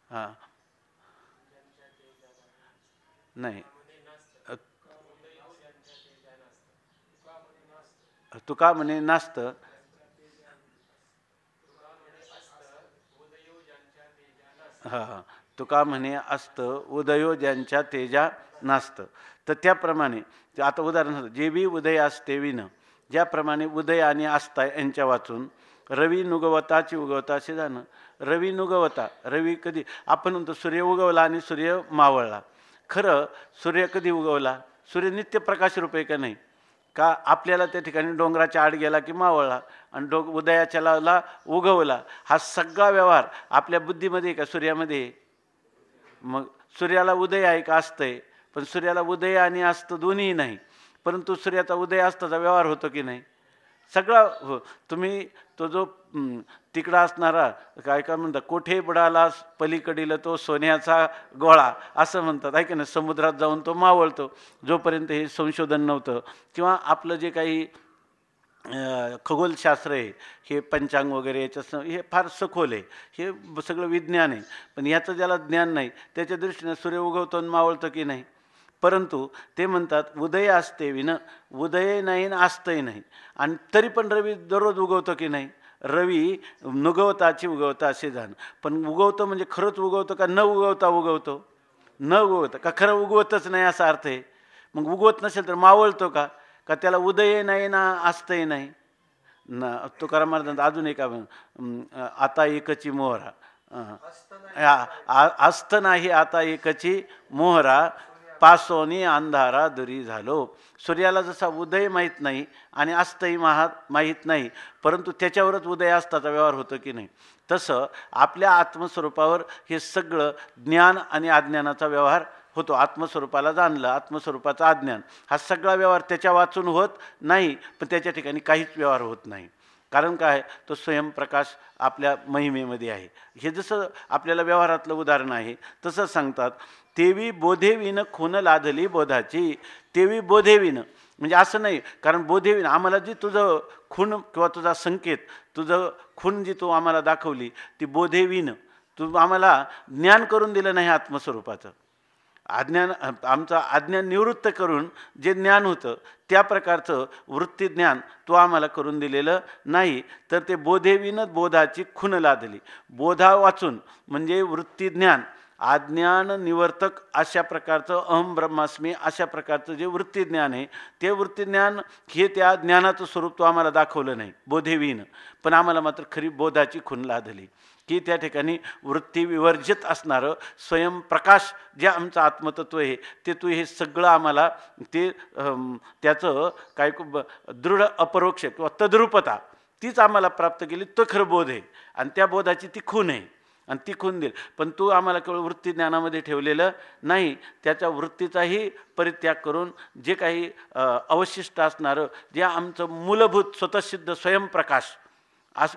हां नाही, तुका म्हणे नासतं. हां तुका म्हणे असतं उदयो ज्यांच्या तेजा नासतं. तर त्याप्रमाणे आता उदाहरण जे बी उदय असते विन, ज्याप्रमाणे उदय आणि आस्था यांच्या वाचून रवी नुगवताची उगवता असे जाणं. रवी नुगवता, रवी कधी आपण म्हणतो सूर्य उगवला आणि सूर्य मावळला. खरं सूर्य कधी उगवला? सूर्य नित्य प्रकाश रूपे का नाही का? आपल्याला त्या ठिकाणी डोंगराच्या आड गेला की मावळला आणि उदयाच्या लावला उगवला. हा सगळा व्यवहार आपल्या बुद्धीमध्ये का सूर्यामध्ये? मग सूर्याला उदय आहे का असतंय? पण सूर्याला उदय आणि असतं दोन्ही नाही, परंतु सूर्याचा उदय असताचा व्यवहार होतो की नाही? सगळा हो. तुम्ही तो जो तिकडा असणारा काय काय म्हणतात, कोठे बुडाला पलीकडील तो सोन्याचा गोळा असं म्हणतात, आहे की नाही? समुद्रात जाऊन तो मावळतो. जोपर्यंत हे संशोधन नव्हतं किंवा आपलं जे काही खगोलशास्त्र आहे, हे पंचांग वगैरे याचं हे फार सखोल आहे, हे सगळं विज्ञान आहे. पण याचं ज्याला ज्ञान नाही त्याच्या दृष्टीने सूर्य उगवतो आणि मावळतं की नाही? परंतु ते म्हणतात उदय असते विन, उदय नाही आणि असतंही नाही. आणि तरी पण रवी दररोज उगवतो की नाही? रवी नुगवताची उगवता असे जाण. पण उगवतं म्हणजे खरंच उगवतं का न उगवता उगवतो? न उगवतं का खरं उगवतच नाही असा अर्थ आहे? मग उगवत नसेल तर मावळतो का? का त्याला उदय नाही ना असतंही नाही ना? तुकाराम महाराजांचा अजून एक आता एकची मोहरा, असत नाही आता एकची मोहरा, पासोनी अंधारा दुरी झालो. सूर्याला जसा उदय माहीत नाही आणि अस्तही माहीत नाही, परंतु त्याच्यावरच उदय असताचा व्यवहार होतो की नाही, तसं आपल्या आत्मस्वरूपावर हे सगळं ज्ञान आणि अज्ञानाचा व्यवहार होतो. आत्मस्वरूपाला जाणलं, आत्मस्वरूपाचं अज्ञान, हा सगळा व्यवहार त्याच्या वाचून होत नाही. पण त्याच्या ठिकाणी काहीच व्यवहार होत नाही. कारण काय? तो स्वयंप्रकाश आपल्या महिमेमध्ये आहे. हे जसं आपल्याला व्यवहारातलं उदाहरण आहे तसं सांगतात, तेवी बोधेविन खून लाधली बोधाची. तेवी बोधेविन म्हणजे असं नाही, कारण बोधेविन आम्हाला जी तुझं खून किंवा तुझा संकेत, तुझं खून जी तू आम्हाला दाखवली ती बोधेविन, तू आम्हाला ज्ञान करून दिलं नाही आत्मस्वरूपाचं. अज्ञान, आमचं अज्ञान निवृत्त करून जे ज्ञान होतं त्या प्रकारचं वृत्ती ज्ञान तो आम्हाला करून दिलेलं नाही. तर ते बोधेविनच बोधाची खून लादली. बोधा वाचून म्हणजे वृत्ती ज्ञान, अज्ञान निवर्तक अशा प्रकारचं अहम ब्रह्मास्मी अशा प्रकारचं जे वृत्ती ज्ञान आहे, ते वृत्ती ज्ञान हे त्या ज्ञानाचं स्वरूप तो आम्हाला दाखवलं नाही बोधेविन. पण आम्हाला मात्र खरी बोधाची खून लादली, की त्या ठिकाणी वृत्ती विवर्जित असणारं स्वयंप्रकाश जे आमचं आत्मतत्व आहे ते तू हे सगळं आम्हाला ते त्याचं काय दृढ अपरोक्ष किंवा तद्रूपता तीच आम्हाला प्राप्त केली. तो खरं बोध आहे आणि त्या बोधाची ती खून आहे आणि ती खून देईल. पण तू आम्हाला केवळ वृत्ती ज्ञानामध्ये ठेवलेलं नाही, त्याच्या वृत्तीचाही परित्याग करून जे काही अवशिष्ट असणारं जे आमचं मूलभूत स्वतःसिद्ध स्वयंप्रकाश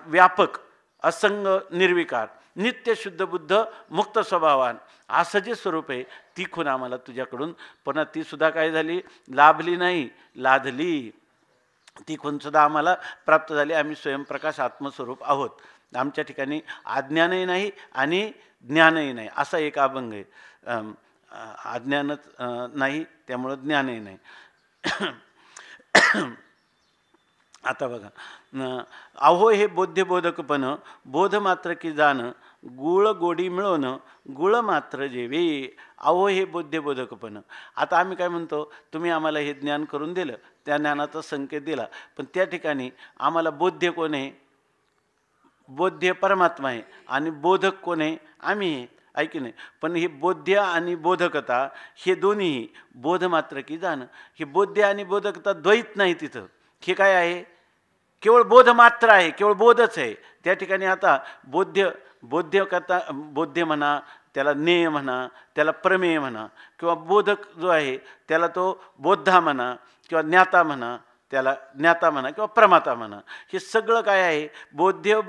व्यापक असंग निर्विकार नित्य शुद्ध बुद्ध मुक्त स्वभावान असं जे स्वरूप आहे, ती खून आम्हाला तुझ्याकडून पुन्हा ती सुद्धा काय झाली? लाभली नाही, लाधली. ती खूनसुद्धा आम्हाला प्राप्त झाली. आम्ही स्वयंप्रकाश आत्मस्वरूप आहोत. आमच्या ठिकाणी अज्ञानही नाही आणि ज्ञानही नाही असा एक अभंग आहे. अज्ञानच नाही त्यामुळं ज्ञानही नाही. आता बघा, अहो हे बोध्यबोधकपण बोध मात्र की जाण, गुळ गोडी मिळवण गुळ मात्र जेवे. अहो हे बोध्यबोधकपण. आता आम्ही काय म्हणतो, तुम्ही आम्हाला हे ज्ञान करून दिलं, त्या ज्ञानाचा संकेत दिला, पण त्या ठिकाणी आम्हाला बोध्य कोण आहे? बोध्य परमात्मा आहे आणि बोधक कोण आहे? आम्ही आहे. ऐकी नाही. पण हे बोध्य आणि बोधकता हे दोन्ही बोध मात्र की जाणं. हे बोध्य आणि बोधकता द्वैत नाही तिथं. हे काय आहे? केवळ बोध मात्र आहे, केवळ बोधच आहे. त्या ठिकाणी आता बोध्यकता, बोध्य म्हणा, त्याला ज्ञेय म्हणा, त्याला प्रमेय म्हणा, किंवा बोधक जो आहे त्याला तो बोद्धा म्हणा, किंवा ज्ञाता म्हणा, त्याला ज्ञाता म्हणा, किंवा प्रमाता म्हणा. हे सगळं काय आहे? बोध्य,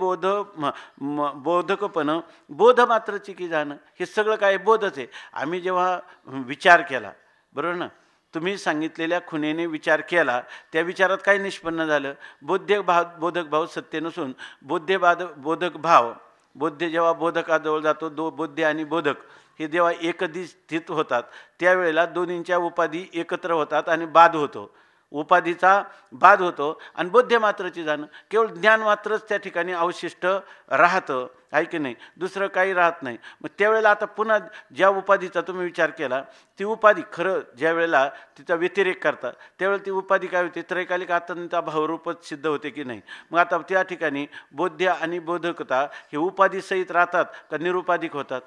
बोधकपण, बोध मात्रची की जाणं. हे सगळं काय? बोधच आहे. आम्ही जेव्हा विचार केला, बरोबर ना, तुम्ही सांगितलेल्या खुणेने विचार केला, त्या विचारात काय निष्पन्न झालं? बोधक भाव सत्य नसून बोधक भाव. बोध्य जेव्हा बोधकाजवळ जातो, बोध्य आणि बोधक हे जेव्हा एकदी स्थित होतात, त्यावेळेला दोन्हींच्या उपाधी एकत्र होतात आणि बाद होतो. उपाधीचा बाद होतो आणि बोध्य मात्रची जाणं. केवळ ज्ञान मात्रच त्या ठिकाणी अवशिष्ट राहतं, आहे की नाही? दुसरं काही राहत नाही. मग त्यावेळेला आता पुन्हा ज्या उपाधीचा तुम्ही विचार केला, ती उपाधी खरं ज्या वेळेला तिचा व्यतिरेक करता, त्यावेळेला ती उपाधी काय होते? त्रैकालिक आत्मता भावरूपच सिद्ध होते की नाही? मग आता त्या ठिकाणी बोध्य आणि बोधकता हे उपाधीसहित राहतात का निरुपाधिक होतात?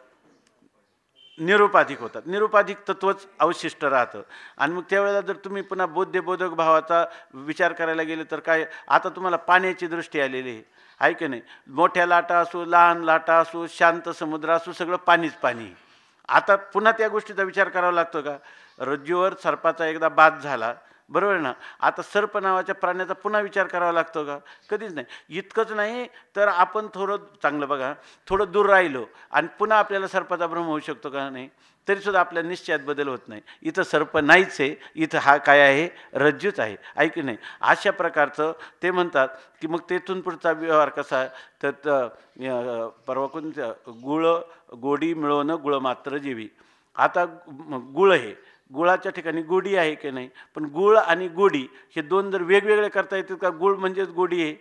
निरुपाधिक होतात. निरुपाधिक तत्वच अवशिष्ट राहतं. आणि मग त्यावेळेला जर तुम्ही पुन्हा बोध्य बोधक भावाचा विचार करायला गेले तर काय? आता तुम्हाला पाण्याची दृष्टी आलेली आहे की नाही? मोठ्या लाटा असो, लहान लाटा असो, शांत समुद्र असो, सगळं पाणीच पाणी. आता पुन्हा त्या गोष्टीचा विचार करावा लागतो का? रज्जूवर सर्पाचा एकदा बाध झाला, बरोबर ना? आता सर्प नावाच्या प्राण्याचा पुन्हा विचार करावा लागतो का? कधीच नाही. इतकंच नाही तर आपण थोडं चांगलं बघा, थोडं दूर राहिलो आणि पुन्हा आपल्याला सर्पाचा भ्रम होऊ शकतो का? नाही. तरीसुद्धा आपल्या निश्चयात बदल होत नाही. इथं सर्प नाहीच आहे, इथं हा काय आहे? रज्जूच आहे, ऐक नाही? अशा प्रकारचं ते म्हणतात की मग तेथून पुढचा व्यवहार कसा? तर परवा कोणत्या गोडी मिळवणं गुळ मात्र जीवी. आता गुळ आहे, गुळाच्या ठिकाणी गोडी आहे की नाही? पण गुळ आणि गोडी हे दोन जर वेगवेगळे करता येतात का? गुळ म्हणजेच गोडी आहे.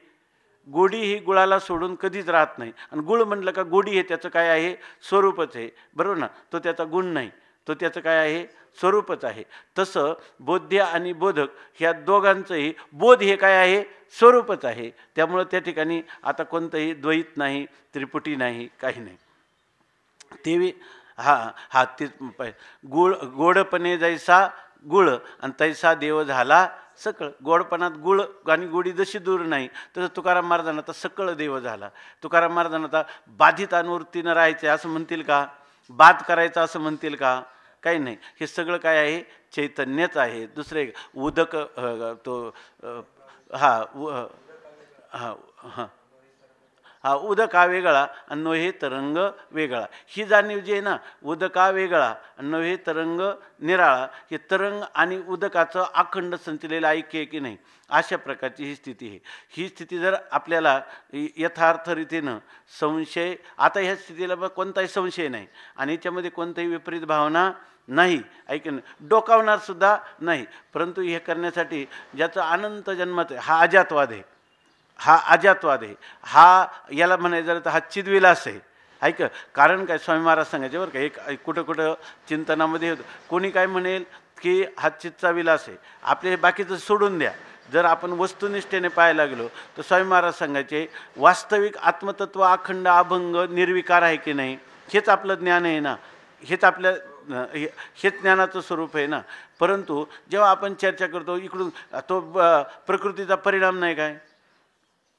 गोडी ही गुळाला सोडून कधीच राहत नाही. आणि गुळ म्हटलं का गोडी हे त्याचं काय आहे? स्वरूपच आहे, बरोबर ना? तो त्याचा गुण नाही, तो त्याचं काय आहे? स्वरूपच आहे. तसं बोध्य आणि बोधक ह्या दोघांचंही बोध हे काय आहे? स्वरूपच आहे. त्यामुळं त्या ठिकाणी आता कोणतंही द्वैत नाही, त्रिपुटी नाही, काही नाही. ते हा तेच गोडपणे जैसा गुळ आणि तैसा देव झाला सकळ. गोडपणात गुळ आणि गोडी जशी दूर नाही, तसं तुकाराम महाराजांना सकळ देव झाला. तुकाराम महाराजांना बाधित अनुवृत्तीनं राहायचं असं म्हणतील का? बाद करायचं असं म्हणतील का? काही नाही. हे सगळं काय आहे? चैतन्यच आहे. दुसरे उदक तो हा उदक हा वेगळा आणि नव्हे तरंग वेगळा. ही जाणीव जी आहे ना, उदका वेगळा आणि नव्हे तरंग निराळा, हे तरंग आणि उदकाचं अखंड संचलेलं ऐक्य आहे की नाही? अशा प्रकारची ही स्थिती आहे. ही स्थिती जर आपल्याला यथार्थरीतीनं संशय, आता ह्या स्थितीला कोणताही संशय नाही आणि याच्यामध्ये कोणताही विपरीत भावना नाही, ऐक ना, डोकावणार सुद्धा नाही. परंतु हे करण्यासाठी ज्याचं अनंत जन्मात हा अजातवाद आहे, हा अजातवाद आहे, हा याला म्हणायचं झालं तर हा चिदविलास आहे. ऐक, कारण काय? स्वामी महाराज सांगायचे बरं का, एक कुठं कुठं चिंतनामध्ये कोणी काय म्हणेल की हा चित्तचा विलास आहे, आपले हे बाकीचं सोडून द्या. जर आपण वस्तुनिष्ठेने पाहायला लागलो तर स्वामी महाराज सांगायचे वास्तविक आत्मतत्व अखंड अभंग निर्विकार आहे की नाही? हेच आपलं ज्ञान आहे ना, हेच आपल्या हेच ज्ञानाचं स्वरूप आहे ना. परंतु जेव्हा आपण चर्चा करतो इकडून तो प्रकृतीचा परिणाम नाही काय?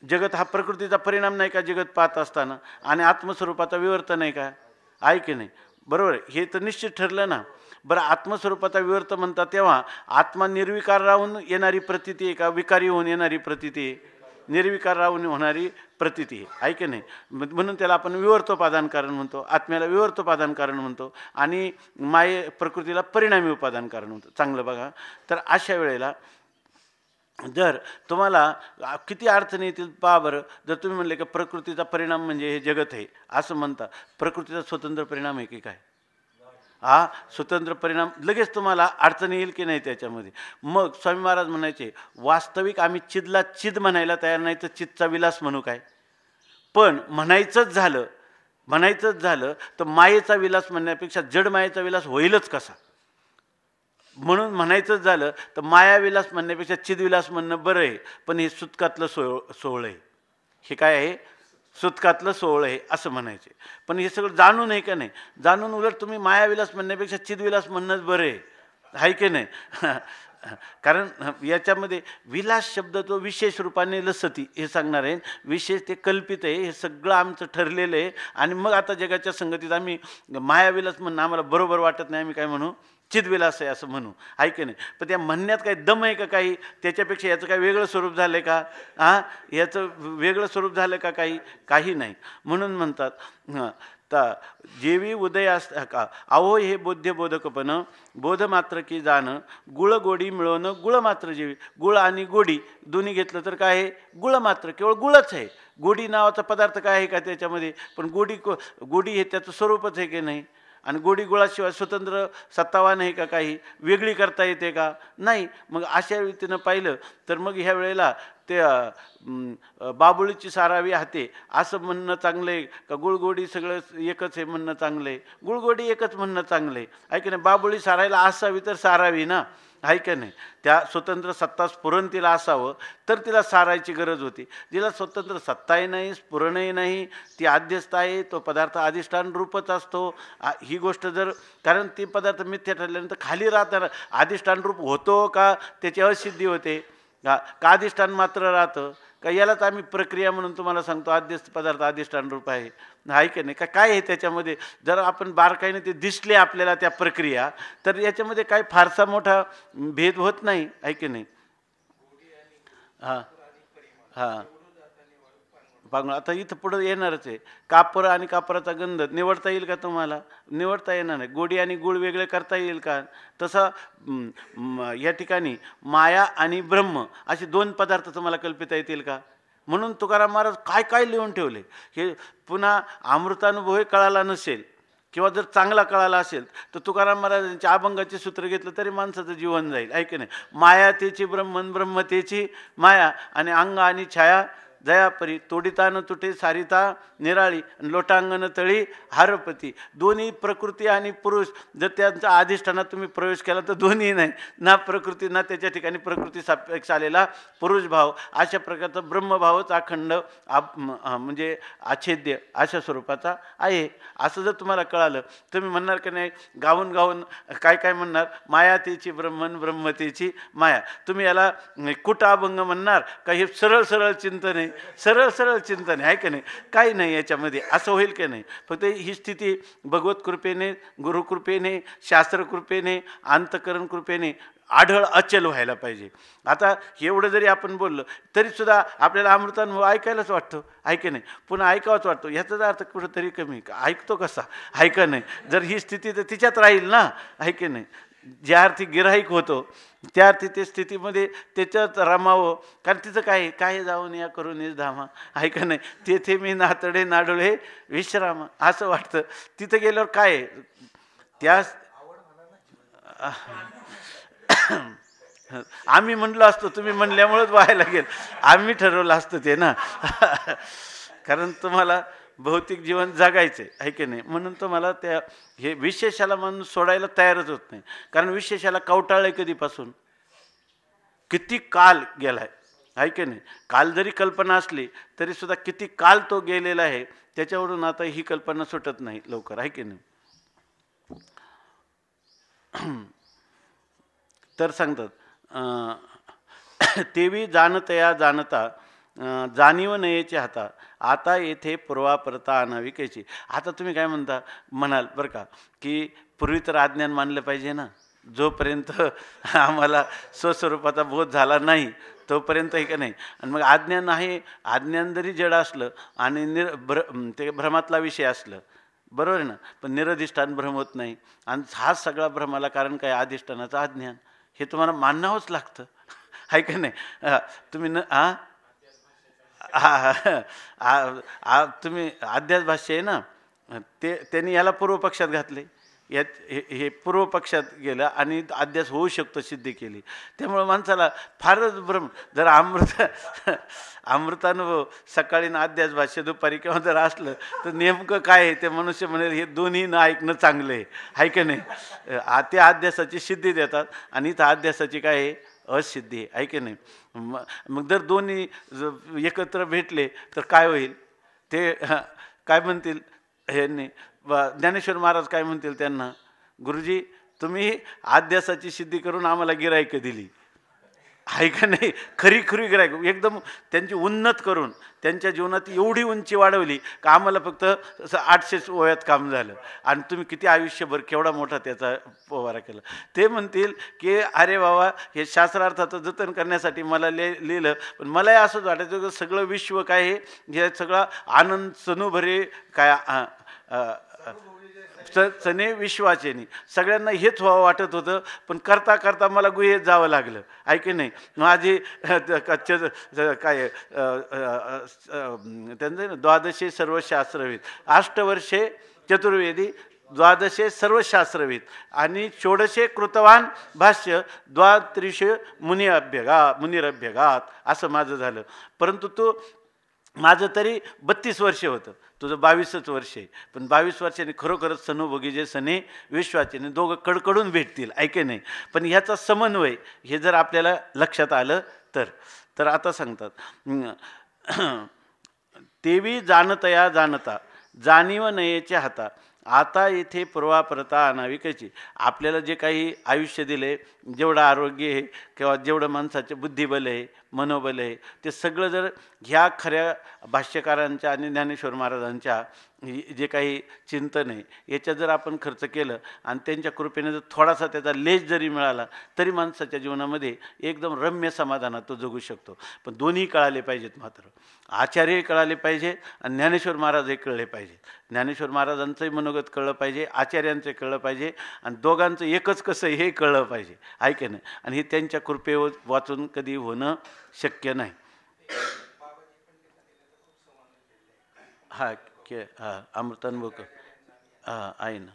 जगत हा प्रकृतीचा परिणाम नाही का जगत पाहत असताना? आणि आत्मस्वरूपाचा विवर्त नाही का? आहे की नाही? बरोबर, हे तर निश्चित ठरलं ना. बरं, आत्मस्वरूपाचा विवर्त म्हणतात तेव्हा आत्मा निर्विकार राहून येणारी प्रतीती आहे का विकारी होऊन येणारी प्रतीती आहे? निर्विकार राहून होणारी प्रतीती आहे की नाही? म्हणून त्याला आपण विवर्तोपादान कारण म्हणतो, आत्म्याला विवर्तोपादान कारण म्हणतो आणि प्रकृतीला परिणामी उपादान कारण म्हणतो. चांगलं बघा, तर अशा वेळेला जर तुम्हाला किती अडचणी येतील पहा बरं. जर तुम्ही म्हणले की प्रकृतीचा परिणाम म्हणजे हे जगत आहे असं म्हणता, प्रकृतीचा स्वतंत्र परिणाम आहे की काय? हा स्वतंत्र परिणाम लगेच तुम्हाला अडचण येईल की नाही त्याच्यामध्ये? मग स्वामी महाराज म्हणायचे वास्तविक आम्ही चिदला चिद म्हणायला तयार नाही तर चिदचा विलास म्हणू काय? पण म्हणायचंच झालं तर मायेचा विलास म्हणण्यापेक्षा जड मायेचा विलास होईलच कसा? म्हणून म्हणायचंच झालं तर मायाविलास म्हणण्यापेक्षा चिदविलास म्हणणं बरं आहे. पण हे सुतकातलं सोहळं आहे. हे काय आहे? सुतकातलं सोहळ आहे असं म्हणायचे. पण हे सगळं जाणून आहे का नाही? जाणून उलट तुम्ही मायाविलास म्हणण्यापेक्षा चिदविलास म्हणणंच बरं आहे की नाही? कारण याच्यामध्ये विलास शब्द तो विशेष रूपाने लसती हे सांगणार आहे. विशेष ते कल्पित आहे, हे सगळं आमचं ठरलेलं आहे. आणि मग आता जगाच्या संगतीत आम्ही मायाविलास म्हणणं आम्हाला बरोबर वाटत नाही, आम्ही काय म्हणू चिदविलास आहे असं म्हणू, आहे की नाही? पण त्या म्हणण्यात काही दम आहे का काही? त्याच्यापेक्षा याचं काही वेगळं स्वरूप झालं का? याचं वेगळं स्वरूप झालं का काही नाही. म्हणून म्हणतात जेवी उदय असता का अहो हे बोध्य बोधकपण बोध मात्र की जाणं गुळ गोडी मिळवणं गुळ मात्र जेवी. गुळ आणि गोडी दोन्ही घेतलं तर काय आहे? गुळ मात्र, केवळ गुळच आहे. गोडी नावाचा पदार्थ काय आहे का त्याच्यामध्ये? पण गोडी हे त्याचं स्वरूपच आहे की नाही? आणि गोडी गुळाशिवाय स्वतंत्र सत्तावान आहे का? काही वेगळी करता येते का? नाही. मग अशा रीतीनं पाहिलं तर मग ह्या वेळेला ते बाबुळीची सारावी हाते असं म्हणणं चांगलं आहे का? गुळगोडी सगळं एकच आहे म्हणणं चांगलं आहे? गुळगोडी एकच म्हणणं चांगलं आहे, आहे की नाही? बाबुळी सारायला असावी तर सारावी ना, आहे का नाही? त्या स्वतंत्र सत्ता स्फुरण तिला असावं तर तिला सारायची गरज होती. जिला स्वतंत्र सत्ताही नाही स्फुरणही नाही, ती आद्यस्थ आहे, तो पदार्थ अधिष्ठान रूपच असतो. ही गोष्ट जर, कारण ती पदार्थ मिथ्या ठरल्यानंतर खाली राहताना अधिष्ठान रूप होतो का? त्याची असिद्धी होते का अधिष्ठान मात्र राहतं का? यालाच आम्ही प्रक्रिया म्हणून तुम्हाला सांगतो, आद्यस्थ पदार्थ अधिष्ठान रूप आहे, आहे की नाही? काय आहे त्याच्यामध्ये? जर आपण बारकाईने ते दिसले आपल्याला त्या प्रक्रिया, तर याच्यामध्ये काय फारसा मोठा भेद होत नाही, आहे की नाही? हां हां पांगळ आता इथं पुढं येणारच आहे. कापर आणि कापराचा गंध निवडता येईल का तुम्हाला? निवडता येणार नाही. गोडी आणि गुळ वेगळे करता येईल का? तसं या ठिकाणी माया आणि ब्रह्म असे दोन पदार्थ तुम्हाला कल्पिता येतील का? म्हणून तुकाराम महाराज काय काय लिहून ठेवले. हे पुन्हा अमृतानुभव कळाला नसेल किंवा जर चांगला कळाला असेल तर तुकाराम महाराजांच्या अभंगाचे सूत्र घेतलं तरी माणसाचं जीवन जाईल, आहे की नाही? माया तेची ब्रह्मन ब्रह्म तेची माया आणि अंग आणि छाया जयापरी तोडिता न तुटे सारिता निराळी लोटांगण तळी हारपती. दोन्ही प्रकृती आणि पुरुष जर त्यांच्या अधिष्ठानात तुम्ही प्रवेश केला तर दोन्ही नाही, ना प्रकृती ना त्याच्या ठिकाणी प्रकृती सापेक्ष आलेला पुरुष भाव, अशा प्रकारचा ब्रह्मभावच अखंड म्हणजे अछेद्य अशा स्वरूपाचा आहे. असं जर तुम्हाला कळालं तुम्ही म्हणणार की नाही गाऊन गाऊन काय काय म्हणणार? माया तेची ब्रह्मन ब्रह्मतेची माया. तुम्ही याला कुट अभंग म्हणणार का? हे सरळ सरळ चिंतन आहे, सरळ सरळ चिंतन आहे की नाही? काही नाही याच्यामध्ये, असं होईल की नाही? फक्त ही स्थिती भगवत कृपेने, गुरुकृपेने, शास्त्रकृपेने, अंतकरण कृपेने आढळ अचल व्हायला पाहिजे. आता एवढं जरी आपण बोललं तरीसुद्धा आपल्याला अमृतानुभव ऐकायलाच वाटतं, आहे की नाही? पुन्हा ऐकावंच वाटतो. ह्याचाच अर्थ कुठंतरी कमी ऐकतो कसा, आहे का नाही? जर ही स्थिती तर तिच्यात राहील ना, आहे की नाही? ज्या अर्थी गिराईक होतो त्या अर्थी ते स्थितीमध्ये त्याच्यात रमावं. कारण तिचं काय काय जाऊन या करून धामा, आहे का नाही? तेथे मी नातडे नाडोळे विश्रामा असं वाटतं. तिथं गेल्यावर काय त्या आम्ही म्हणलो असतो, तुम्ही म्हणल्यामुळेच व्हायला गेल. आम्ही ठरवलं असतं ते ना कारण तुम्हाला भौतिक जीवन जगायचं आहे की नाही? म्हणून तुम्हाला त्या हे विशेषाला माणूस सोडायला तयारच होत नाही. कारण विशेषाला कवटाळलंय कधीपासून, किती काल गेलाय, आहे की नाही? काल जरी कल्पना असली तरी सुद्धा किती काल तो गेलेला आहे, त्याच्यावरून आता ही कल्पना सुटत नाही लवकर, आहे की नाही? तर सांगतात तेवी जाणतया जाणता जाणीव नयेचे हाता आता येथे पूर्वापरता अनाविकेची. आता तुम्ही काय म्हणाल बरं का, की पूर्वी तर अज्ञान मानलं पाहिजे ना. जोपर्यंत आम्हाला स्वस्वरूपाचा बोध झाला नाही तोपर्यंत हे का नाही. आणि मग अज्ञान आहे, अज्ञान जरी जड असलं आणि ते भ्रमातला विषय असलं, बरोबर आहे ना, पण निरधिष्ठान भ्रम होत नाही. आणि हा सगळा भ्रमाला कारण काय? अधिष्ठानाचं अज्ञान. हे तुम्हाला मानावंच लागतं, आहे का नाही? तुम्ही तुम्ही अध्यास भाष्य आहे ना, त्यांनी याला पूर्वपक्षात घातले. यात हे पूर्वपक्षात गेलं आणि अध्यास होऊ शकतो सिद्धी केली. त्यामुळं माणसाला फारच भ्रम. जर अमृतानुभव सकाळी ना अध्यास भाष्य दुपारी किंवा जर असलं तर नेमकं काय आहे ते मनुष्य म्हणेल हे दोन्ही न ऐकणं चांगलं आहे का नाही? ते अध्यासाची सिद्धी देतात आणि इथं अध्यासाची काय आहे? असिद्धी आहे की नाही? मग जर दोन्ही एकत्र भेटले तर काय होईल? ते काय म्हणतील ह्यांनी ज्ञानेश्वर महाराज काय म्हणतील त्यांना, गुरुजी तुम्ही अध्यासाची सिद्धी करून आम्हाला गिरायकं दिली, आहे का नाही? खरी खरी गिरायक एकदम त्यांची उन्नत करून त्यांच्या जीवनात एवढी उंची वाढवली का आम्हाला फक्त 800 वयात काम झालं, आणि तुम्ही किती आयुष्यभर केवढा मोठा त्याचा पोवारा केला. ते म्हणतील की अरे बाबा हे शास्त्रार्थाचं जतन करण्यासाठी मला लिहिलं, पण मलाही असंच वाटायचं की सगळं विश्व काय आहे, हे सगळा आनंद सनुभरे काय सने विश्वाचे नाही, सगळ्यांना हेच व्हावं वाटत होतं. पण करता करता मला गुहेत जावं लागलं, आहे की नाही? माझी काय त्यांचं 12 सर्वशास्त्रविद, 8 वर्षे चतुर्वेदी, 12 सर्वशास्त्रविद आणि 16 कृतवान भाष्य, 32 मुनिरभ्यगात असं माझं झालं. परंतु तो माझं तरी 32 वर्ष होतं, तुझं 22च वर्ष आहे. पण 22 वर्षांनी खरोखरच सनुभोगी जे सने विश्वाचे ने दोघं कडकडून भेटतील, ऐके नाही. पण ह्याचा समन्वय हे जर आपल्याला लक्षात आलं तर आता सांगतात, तेवी जाणतया जाणता जाणीव नयेच्या हाता, आता इथे पूर्वापरता अनाविकाची. आपल्याला जे काही आयुष्य दिले, जेवढं आरोग्य आहे किंवा जेवढं माणसाचं बुद्धिबल आहे, मनोबल आहे, ते सगळं जर ह्या खऱ्या भाष्यकारांच्या आणि ज्ञानेश्वर महाराजांच्या जे काही चिंतन आहे याच्यात जर आपण खर्च केलं आणि त्यांच्या कृपेने जर थोडासा त्याचा लेश जरी मिळाला तरी माणसाच्या जीवनामध्ये एकदम रम्य समाधानात तो जगू शकतो. पण दोन्ही कळाले पाहिजेत, मात्र आचार्यही कळाले पाहिजे आणि ज्ञानेश्वर महाराजही कळले पाहिजेत. ज्ञानेश्वर महाराजांचंही मनोगत कळलं पाहिजे, आचार्यांचं कळलं पाहिजे, आणि दोघांचं एकच कसं हे कळलं पाहिजे, आहे की नाही? आणि हे त्यांच्या कृपे वाचून कधी होणं शक्य नाही. अमृतानुभव आहे ना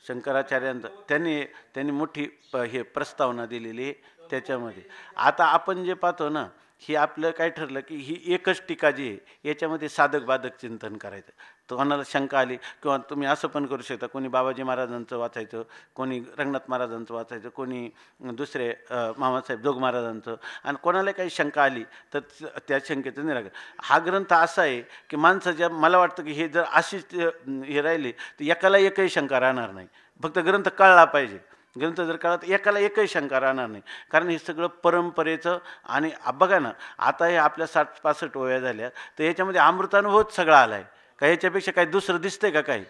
शंकराचार्यांचं, त्यांनी मोठी हे प्रस्तावना दिलेली त्याच्यामध्ये. आता आपण जे पाहतो ना, ही आपलं काय ठरलं की ही एकच टीका जी आहे याच्यामध्ये साधक बाधक चिंतन करायचं. तर कोणाला शंका आली किंवा तुम्ही असं पण करू शकता, कोणी बाबाजी महाराजांचं वाचायचं, कोणी रंगनाथ महाराजांचं वाचायचं, कोणी दुसरे मामासाहेब जोग महाराजांचं, आणि कोणाला काही शंका आली तर त्या शंकेचं निराकरण. हा ग्रंथ असा आहे की माणसाच्या, मला वाटतं की हे जर अशीच हे राहिली तर एकाला एकही शंका राहणार नाही. फक्त ग्रंथ कळला पाहिजे. ग्रंथ जर कळला तर एकाला एकही शंका राहणार नाही, कारण हे सगळं परंपरेचं. आणि बघा ना, आता हे आपल्या 60-65 वया झाल्या तर याच्यामध्ये अमृतानुभवच सगळा आला आहे का? याच्यापेक्षा काही दुसरं दिसतंय का? काही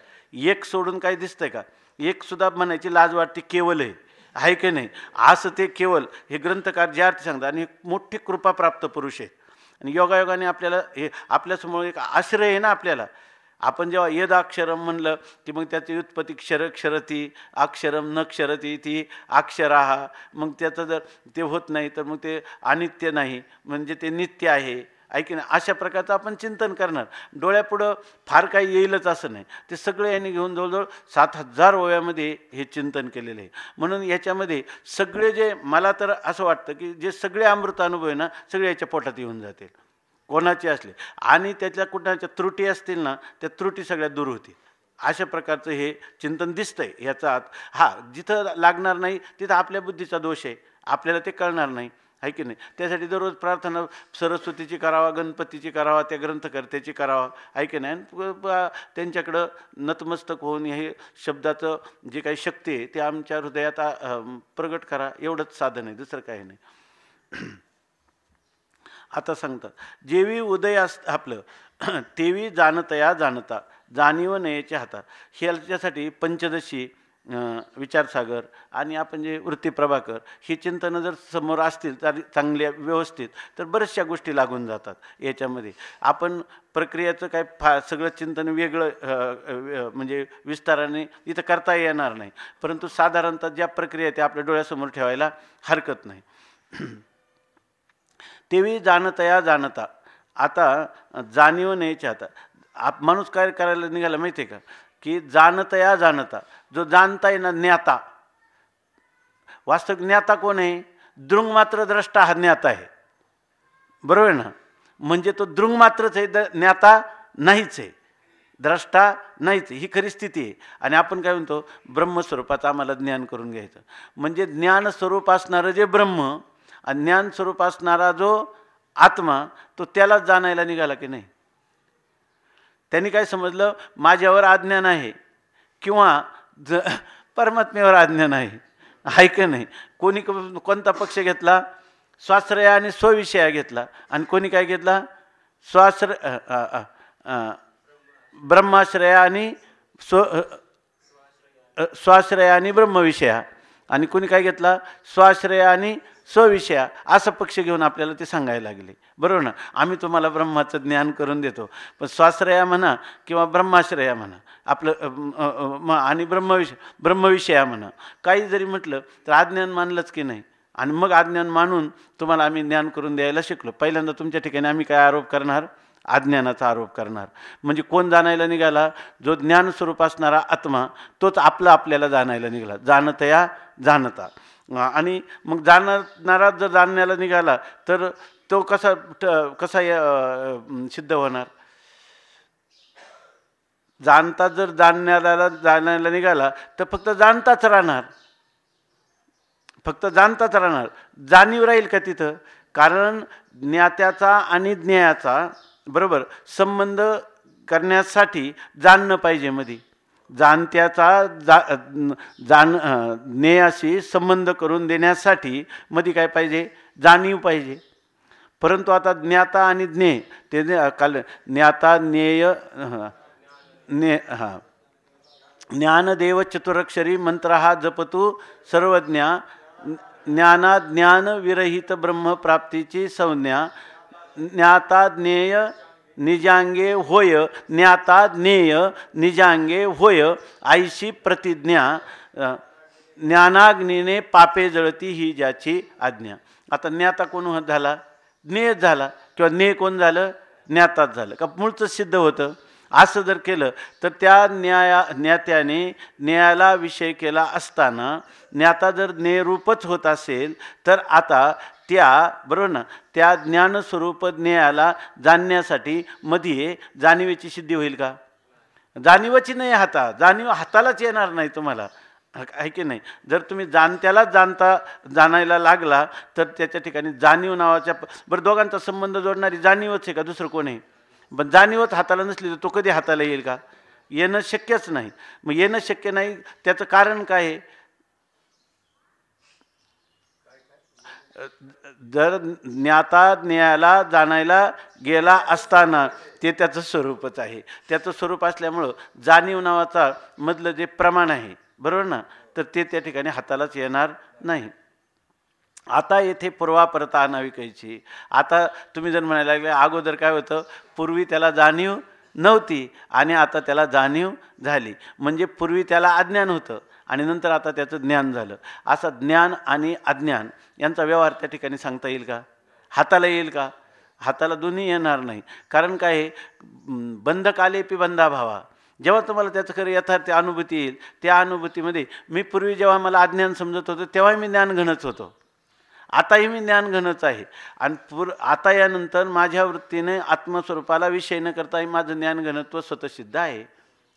एक सोडून काही दिसतंय का? एक सुद्धा म्हणायची लाज वाटते, केवल आहे की नाही? असं ते केवल हे ग्रंथकार जे अर्थ सांगतात, आणि मोठी कृपाप्राप्त पुरुष आहेत. आणि योगायोगाने आपल्याला हे आपल्यासमोर एक आश्रय आहे ना आपल्याला. आपण जेव्हा यदाक्षरम म्हणलं की मग त्याची उत्पत्ती क्षरती, अक्षरम न क्षरती ती अक्षराहा. मग त्याचं जर ते होत नाही तर मग ते अनित्य नाही, म्हणजे ते नित्य आहे, ऐक ना. अशा प्रकारचं आपण चिंतन करणार. डोळ्यापुढं फार काही येईलच असं नाही. ते सगळे यांनी घेऊन जवळजवळ 7000 ओव्यामध्ये हे चिंतन केलेलं आहे. म्हणून याच्यामध्ये सगळे जे, मला तर असं वाटतं की जे सगळे अमृतानुभव आहे ना, सगळे याच्या पोटात येऊन जातील कोणाचे असले, आणि त्यातल्या कुणाच्या त्रुटी असतील ना, त्या त्रुटी सगळ्या दूर होतील. अशा प्रकारचं हे चिंतन दिसतंय याचा आत. जिथं लागणार नाही तिथं आपल्या बुद्धीचा दोष आहे, आपल्याला ते कळणार नाही, आहे की नाही? त्यासाठी दररोज प्रार्थना सरस्वतीची करावा, गणपतीची करावा, त्या ग्रंथकर्त्याची करावा, आहे की नाही? आणि त्यांच्याकडं नतमस्तक होऊन हे शब्दाचं जे काही शक्ती आहे ते आमच्या हृदयात प्रगट करा, एवढंच साधन आहे, दुसरं काही नाही. आता सांगतात, जेवी उदय आपलं तेवी जाणतया जाणता जाणीव नयेच्या हातात. ह्याच्यासाठी पंचदशी, विचारसागर आणि आपण जे वृत्तीप्रभाकर ही चिंतनं जर समोर असतील तर चांगल्या व्यवस्थित, तर बऱ्याचशा गोष्टी लागून जातात याच्यामध्ये. आपण प्रक्रियेचं काय सगळं चिंतन वेगळं म्हणजे विस्ताराने इथं करता येणार नाही, परंतु साधारणतः ज्या प्रक्रिया त्या आपल्या डोळ्यासमोर ठेवायला हरकत नाही. तेवी जाणतया जाणता, आता जाणीव न्यायच्या आता माणूस काय करायला निघाला माहिती आहे का? की जाणतया जाणता, जो जाणता आहे ना, ज्ञाता. वास्तविक ज्ञाता कोण आहे? दृंग मात्र द्रष्टा हा ज्ञाता आहे, बरोबर आहे ना? म्हणजे तो दृंग मात्रच आहे, ज्ञाता नाहीच आहे, द्रष्टा नाहीच, ही खरी स्थिती आहे. आणि आपण काय म्हणतो, ब्रह्मस्वरूपाचं आम्हाला ज्ञान करून घ्यायचं. म्हणजे ज्ञान स्वरूप असणारं जे ब्रह्म आणि ज्ञान स्वरूप असणारा जो आत्मा, तो त्यालाच जाणायला निघाला की नाही? त्यांनी काय समजलं, माझ्यावर अज्ञान आहे किंवा परमात्म्यावर अज्ञान आहे. आहे का नाही? कोणी कोणता पक्ष घेतला? स्वाश्रय आणि स्वविषया घेतला. आणि कोणी काय घेतला? ब्रह्माश्रय आणि स्वाश्रय आणि ब्रह्मविषया. आणि कोणी काय घेतला? स्वाश्रय आणि स्वविषया. असा पक्ष घेऊन आपल्याला ते सांगायला लागले. बरोबर ना? आम्ही तुम्हाला ब्रह्माचं ज्ञान करून देतो, पण स्वाश्रया म्हणा किंवा ब्रह्माश्रया म्हणा आपलं आणि ब्रह्मविषया म्हणा, काही जरी म्हटलं तर अज्ञान मानलंच की नाही. आणि मग अज्ञान मानून तुम्हाला आम्ही ज्ञान करून द्यायला शिकलो. पहिल्यांदा तुमच्या ठिकाणी आम्ही काय आरोप करणार? अज्ञानाचा आरोप करणार. म्हणजे कोण जाणायला निघाला? जो ज्ञानस्वरूप असणारा आत्मा, तोच आपल्याला जाणायला निघाला. जाणतया जाणता. आणि मग जाणणारा जर जाणण्याला निघाला तर तो कसा सिद्ध होणार? जाणता जर जाणायला निघाला तर फक्त जाणताच राहणार, फक्त जाणताच राहणार. जाणीव राहील का तिथं? कारण ज्ञात्याचा आणि ज्ञेयाचा बरोबर संबंध करण्यासाठी जाणणं पाहिजे. मध्ये जाणत्याचा ज्ञेयाशी संबंध करून देण्यासाठी मध्ये काय पाहिजे? जाणीव पाहिजे. परंतु आता ज्ञाता आणि ज्ञेय ते ज्ञाता ज्ञेय ज्ञानदेव चतुरक्षरी मंत्र हा जपतू सर्वज्ञा. ज्ञाना ज्ञान विरहित ब्रह्मप्राप्तीची संज्ञा. ज्ञाता ज्ञेय निजांगे होय. ज्ञाता ज्ञेय निजांगे होय. आईशी प्रतिज्ञा. ज्ञानाग्नीने पापे जळती ही ज्याची आज्ञा. आता ज्ञाता कोण झाला? ज्ञेय झाला. किंवा ज्ञेय कोण झालं? ज्ञाताच झालं. का मूळचं सिद्ध होतं? असं जर केलं तर त्या ज्ञात्याने ज्ञेयाला विषय केला असताना ज्ञाता जर ज्ञेयरूपच होत असेल तर आता बरोबर ना, त्या ज्ञानस्वरूप ज्ञेयाला जाणण्यासाठी मध्ये जाणीवेची सिद्धी होईल का? जाणीवची नाही. जाणीव हातालाच येणार नाही तुम्हाला, आहे की नाही? जर तुम्ही जाणत्यालाच जाणायला लागला तर त्याच्या ठिकाणी जाणीव नावाच्या बरं दोघांचा संबंध जोडणारी जाणीवच आहे का? दुसरं कोण आहे? पण जाणीवच हाताला नसली तर तो कधी हाताला येईल का? येणं शक्यच नाही. मग येणं शक्य नाही त्याचं कारण काय आहे? जर ज्ञाता ज्ञेयाला जाणायला गेला असताना ते त्याचं स्वरूपच आहे. त्याचं स्वरूप असल्यामुळं जाणीव नावाचा मधलं जे प्रमाण आहे बरोबर ना, तर ते त्या ठिकाणी हातालाच येणार नाही. आता येथे पूर्वापरता आणावी कायची. आता तुम्ही जर म्हणायला लागले अगोदर काय होतं? पूर्वी त्याला जाणीव नव्हती आणि आता त्याला जाणीव झाली. म्हणजे पूर्वी त्याला अज्ञान होतं आणि नंतर आता त्याचं ज्ञान झालं. असं ज्ञान आणि अज्ञान यांचा व्यवहार त्या ठिकाणी सांगता येईल का? हाताला येईल का? हाताला दोन्ही येणार नाही. कारण काय आहे? बंधकालेपी बंधाभावा. जेव्हा तुम्हाला त्याचं खरं यथार्थ अनुभूती येईल, त्या अनुभूतीमध्ये मी पूर्वी जेव्हा मला अज्ञान समजत होतं तेव्हा मी ज्ञानघनच होतो, आताही मी ज्ञानघनच आहे. आणि आता यानंतर माझ्या वृत्तीने आत्मस्वरूपाला विषय न करताही माझं ज्ञानघनत्व स्वतःसिद्ध आहे,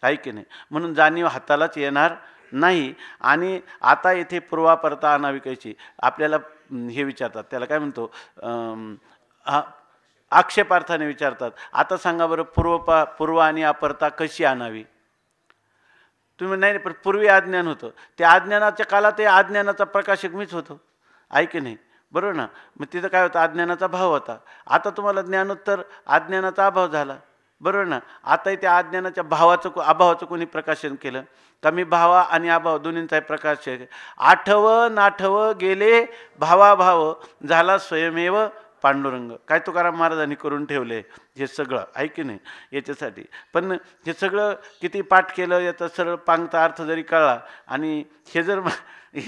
आहे की नाही? म्हणून जाणीव हातालाच येणार नाही. आणि आता येथे पूर्वापरता आणाविकायची आपल्याला हे विचारतात, त्याला काय म्हणतो? आक्षेपार्थाने विचारतात. आता सांगा बरं, पूर्व आणि अपरता कशी आणावी? तुम्ही नाही, पण पूर्वी अज्ञान होतं, त्या अज्ञानाच्या काळात ते अज्ञानाचा प्रकाशक मीच होतो, आहे की नाही? बरोबर ना? मग तिथं काय होतं? अज्ञानाचा भाव होता. आता तुम्हाला ज्ञानोत्तर अज्ञानाचा अभाव झाला, बरोबर ना? आताही त्या अज्ञानाच्या अभावाचं कोणी प्रकाशन केलं का? मी भावा आणि अभाव दोन्हींचा प्रकाश आहे. आठवं नाठवं गेले भावाभाव, झाला स्वयमेव पांडुरंग. काय तुकाराम महाराजांनी करून ठेवले हे सगळं, आहे की नाही? याच्यासाठी. पण हे सगळं किती पाठ केलं, याचा सरळ पांगता अर्थ जरी कळला आणि हे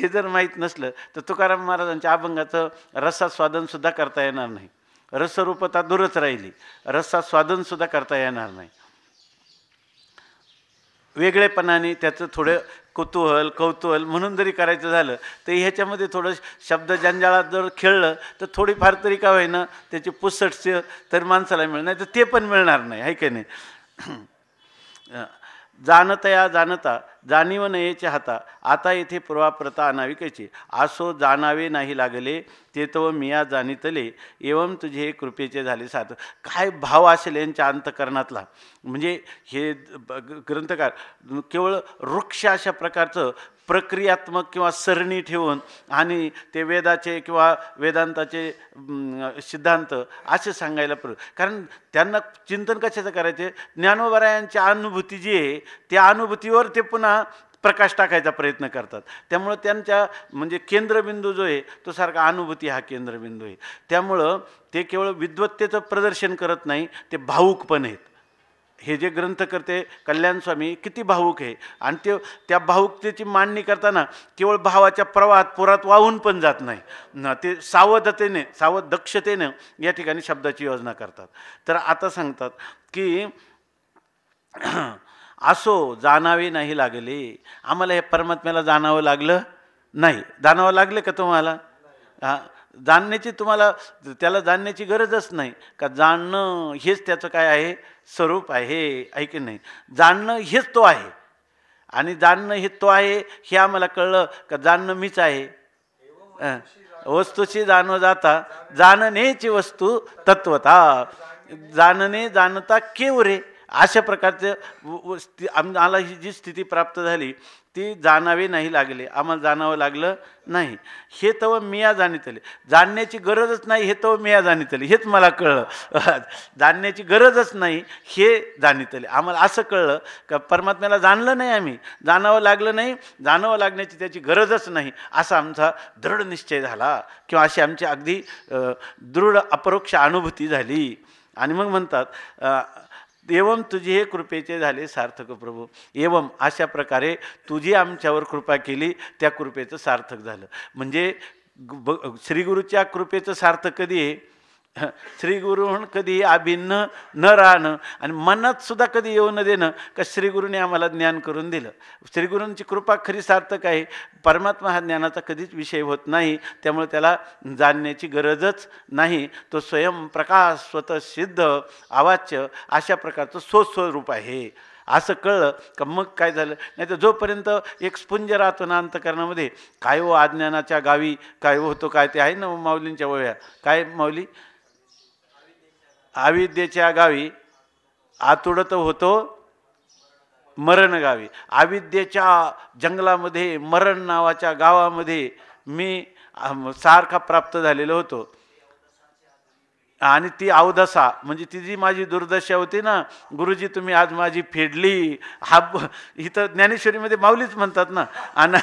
जर माहीत नसलं तर तुकाराम महाराजांच्या अभंगाचं रसास्वादनसुद्धा करता येणार नाही. रसरूपता दूरच राहिली, रसास्वादनसुद्धा करता येणार नाही. वेगळेपणाने त्याचं थोडं कौतूहल म्हणून जरी करायचं झालं तर ह्याच्यामध्ये थोडं शब्द जंजाळात जर खेळलं तर थोडीफार तरी का होईना त्याची पुसटसे तर माणसाला मिळणार नाही, तर ते पण मिळणार नाही, आहे की नाही? जाणता जाणीव नयेचे हाता आता येथे पूर्वाप्रता अनाविकेचे आसो जाणावे नाही लागले ते तव मिया जाणितले एवं तुझे हे कृपेचे झाले साथ. काय भाव असेल यांच्या अंतकरणातला. म्हणजे हे ग्रंथकार केवळ वृक्ष अशा प्रकारचं प्रक्रियात्मक किंवा सरणी ठेवून आणि ते वेदाचे किंवा वेदांताचे सिद्धांत असे सांगायला कारण त्यांना चिंतन कशाचं करायचे. ज्ञानोबरायांची अनुभूती जी आहे त्या अनुभूतीवर ते पुन्हा प्रकाश टाकायचा प्रयत्न करतात. त्यामुळं त्यांच्या म्हणजे केंद्रबिंदू जो आहे तो सारखा अनुभूती हा केंद्रबिंदू आहे. त्यामुळं ते केवळ विद्वत्तेचं प्रदर्शन करत नाही, ते भावुक पण आहेत. हे जे ग्रंथकर्ते कल्याण स्वामी किती भावुक आहे आणि ते त्या भावुकतेची मांडणी करताना केवळ भावाच्या प्रवाहात पुरात वाहून पण जात नाही, ते सावधतेने दक्षतेने या ठिकाणी शब्दाची योजना करतात. तर आता सांगतात की असो जाणावे नाही लागले. आम्हाला हे परमात्म्याला जाणावं लागलं नाही. जाणावं लागले का तुम्हाला? जाणण्याची तुम्हाला त्याला जाणण्याची गरजच नाही का. जाणणं हेच त्याचं काय आहे स्वरूप आहे, ऐक नाही. जाणणं हेच तो आहे आणि जाणणं हे तो आहे हे आम्हाला कळलं का जाणणं मीच आहे. वस्तूची जाणव जाता जाणण्याची वस्तू तत्वता जाणणे जाणता केवरे अशा प्रकारचं आम्हाला ही जी स्थिती प्राप्त झाली ती जाणावे नाही लागले. आम्हाला जाणावं लागलं नाही. हे तव मिया जाणितले. जाणण्याची गरजच नाही हे तव मिया जाणितले. हेच मला कळलं. जाणण्याची गरजच नाही हे जाणितले. आम्हाला असं कळलं का परमात्म्याला जाणलं नाही आम्ही, जाणावं लागलं नाही, जाणावं लागण्याची त्याची गरजच नाही असा आमचा दृढ निश्चय झाला किंवा अशी आमची अगदी दृढ अपरोक्ष अनुभूती झाली. आणि मग म्हणतात एवं तुझी हे कृपेचे झाले सार्थक प्रभू. एवं अशा प्रकारे तुझी आमच्यावर कृपा केली, त्या कृपेचं सार्थक झालं. म्हणजे श्रीगुरूच्या कृपेचं सार्थक कधी आहे? श्रीगुरू म्हणून कधी अभिन्न न राहणं आणि मनात सुद्धा कधी येऊ न देणं का श्रीगुरूने आम्हाला ज्ञान करून दिलं. श्रीगुरूंची कृपा खरी सार्थक आहे. परमात्मा हा ज्ञानाचा कधीच विषय होत नाही, त्यामुळे त्याला जाणण्याची गरजच नाही. तो स्वयंप्रकाश स्वतः सिद्ध अवाच्य अशा प्रकारचं स्वस्वरूप आहे असं कळलं का मग काय झालं. नाही तर जोपर्यंत एक स्पुंज राहतो ना अंतकरणामध्ये, काय हो अज्ञानाच्या गावी काय होतो काय ते आहे ना माऊलींच्या वया, काय माऊली, अविद्येच्या गावी आतुडत होतो मरण गावी. अविद्येच्या जंगलामध्ये मरण नावाच्या गावामध्ये मी सारखा प्राप्त झालेलो होतो. आणि ती अवदसा म्हणजे ती जी माझी दुर्दशा होती ना, गुरुजी तुम्ही आज माझी फेडली. हा इथं ज्ञानेश्वरीमध्ये माऊलीच म्हणतात ना, आणि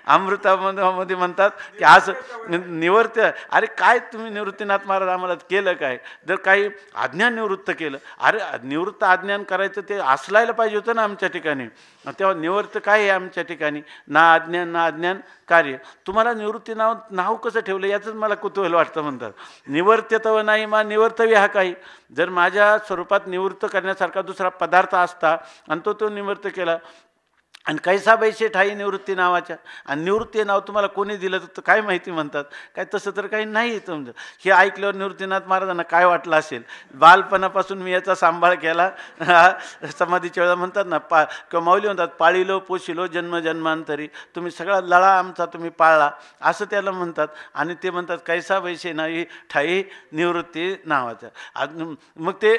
अमृतामध्ये म्हणतात की आज निवृत्त. अरे काय तुम्ही निवृत्तीनाथ महाराज आम्हाला केलं काय? जर काही अज्ञान निवृत्त केलं, अरे निवृत्त अज्ञान करायचं ते असलायला पाहिजे होतं ना आमच्या ठिकाणी. तेव्हा निवृत्त काय आहे आमच्या ठिकाणी? ना अज्ञान कार्य. तुम्हाला निवृत्ती नाव कसं ठेवलं याचंच मला कुतूहल वाटतं. म्हणतात निवर्त्यतव नाही मा निवर्तव्य हा काही. जर माझ्या स्वरूपात निवृत्त करण्यासारखा दुसरा पदार्थ असता आणि तो निवृत्त केला आणि कैसा बैशे ठाई निवृत्ती नावाच्या, आणि निवृत्ती नाव तुम्हाला कोणी दिलं तर काय माहिती. म्हणतात काय तसं तर काही नाही. तुमचं हे ऐकल्यावर निवृत्तीनाथ महाराजांना काय वाटलं असेल. बालपणापासून मी याचा सांभाळ केला. समाधीच्या वेळेला म्हणतात ना किंवा माऊली म्हणतात पाळिलो पोशिलो जन्मजन्मांतरी, तुम्ही सगळा लळा आमचा तुम्ही पाळला असं त्याला म्हणतात. आणि ते म्हणतात कैसा बैशे नाही ठाई निवृत्ती नावाच्या. मग ते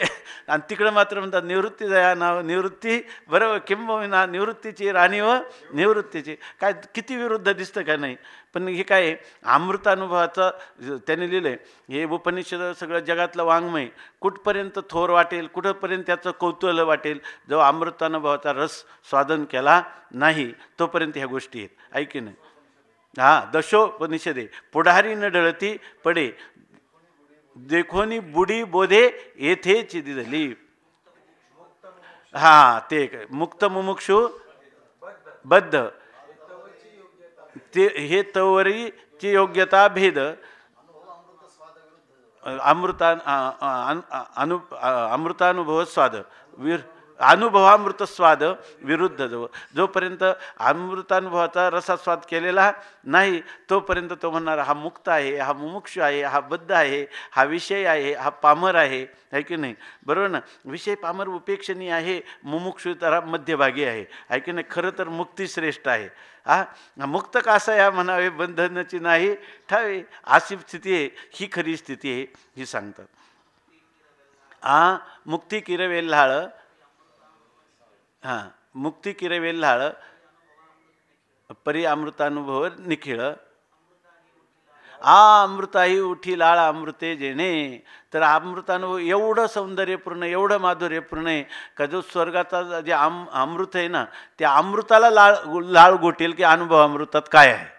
आणि तिकडं मात्र म्हणतात निवृत्ती जया नाव निवृत्ती बरोबर किंबहुना निवृत्तीची राणी व निवृत्तीची. काय किती विरुद्ध दिसतं का नाही. पण हे काय अमृतानुभवाचं त्याने लिहिलं आहे. हे उपनिषद सगळं जगातलं वाङ्मय कुठपर्यंत थोर वाटेल, कुठंपर्यंत त्याचं कौतूहल वाटेल, जेव्हा अमृतानुभवाचा रस स्वादन केला नाही तोपर्यंत ह्या गोष्टी आहेत. ऐकी नाही. दशोपनिषदे पुढारी न ढळती पडे देखोनी बुडी बोधे येथेच दिली. ते मुक्त मुमुक्षु बद्ध ते हे तवरीची योग्यता भेद अमृतानुभव स्वाद वीर अनुभवामृत स्वाद विरुद्ध जव, जोपर्यंत अमृतानुभवाचा रसास्वाद केलेला नाही तोपर्यंत तो म्हणणार हा मुक्त आहे, हा मुमुक्षु आहे, हा बद्ध आहे, हा विषय आहे, हा पामर आहे की नाही? बरोबर ना? विषय पामर उपेक्षणीय आहे, मुमुक्षु तर मध्यभागी आहे की नाही? खरं तर मुक्ती श्रेष्ठ आहे. मुक्त कासा या म्हणावे, बंधनाची नाही ठावे, अशी स्थिती आहे, ही खरी स्थिती आहे, ही सांगतात. मुक्ती किरवेल्हाळ, मुक्ती किरवेल्हाळ परी अमृतानुभव निखिळ, अमृताही उठी लाळ अमृते जेणे. तर अमृतानुभव एवढं सौंदर्यपूर्ण, एवढं माधुर्यपूर्ण आहे का जो स्वर्गाचा जे अमृत आहे ना, त्या अमृताला लाळ गोटेल की अनुभव अमृतात काय आहे,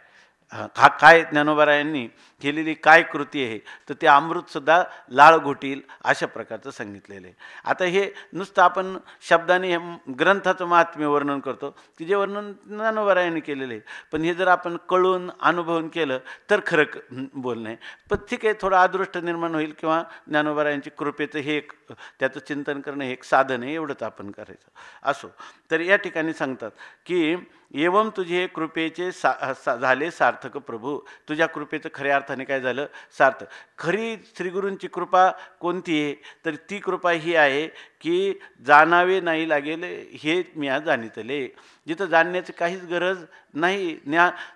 हा काय ज्ञानोबारायांनी केलेली काय कृती आहे, तर ते अमृतसुद्धा लाळ घोटील अशा प्रकारचं सांगितलेलं आहे. आता हे नुसतं आपण शब्दाने हे ग्रंथाचं महात्म्य वर्णन करतो की जे वर्णन ज्ञानोबारायांनी केलेलं आहे, पण हे जर आपण कळून अनुभवून केलं तर खरं बोलणं आहे. पण ठीक आहे, थोडं अदृष्ट निर्माण होईल किंवा ज्ञानोबारायांची कृपेचं हे एक त्याचं चिंतन करणं हे एक साधन आहे, एवढंच आपण करायचं असो. तर या ठिकाणी सांगतात की एवं तुझे कृपेचे झाले सार्थक प्रभू, तुझ्या कृपेचं खऱ्या अर्थाने काय झालं, सार्थक. खरी श्रीगुरूंची कृपा कोणती आहे, तर ती कृपा ही आहे की जाणावे नाही लागेल हे मी जाणितले. जिथं जाणण्याची काहीच गरज नाही,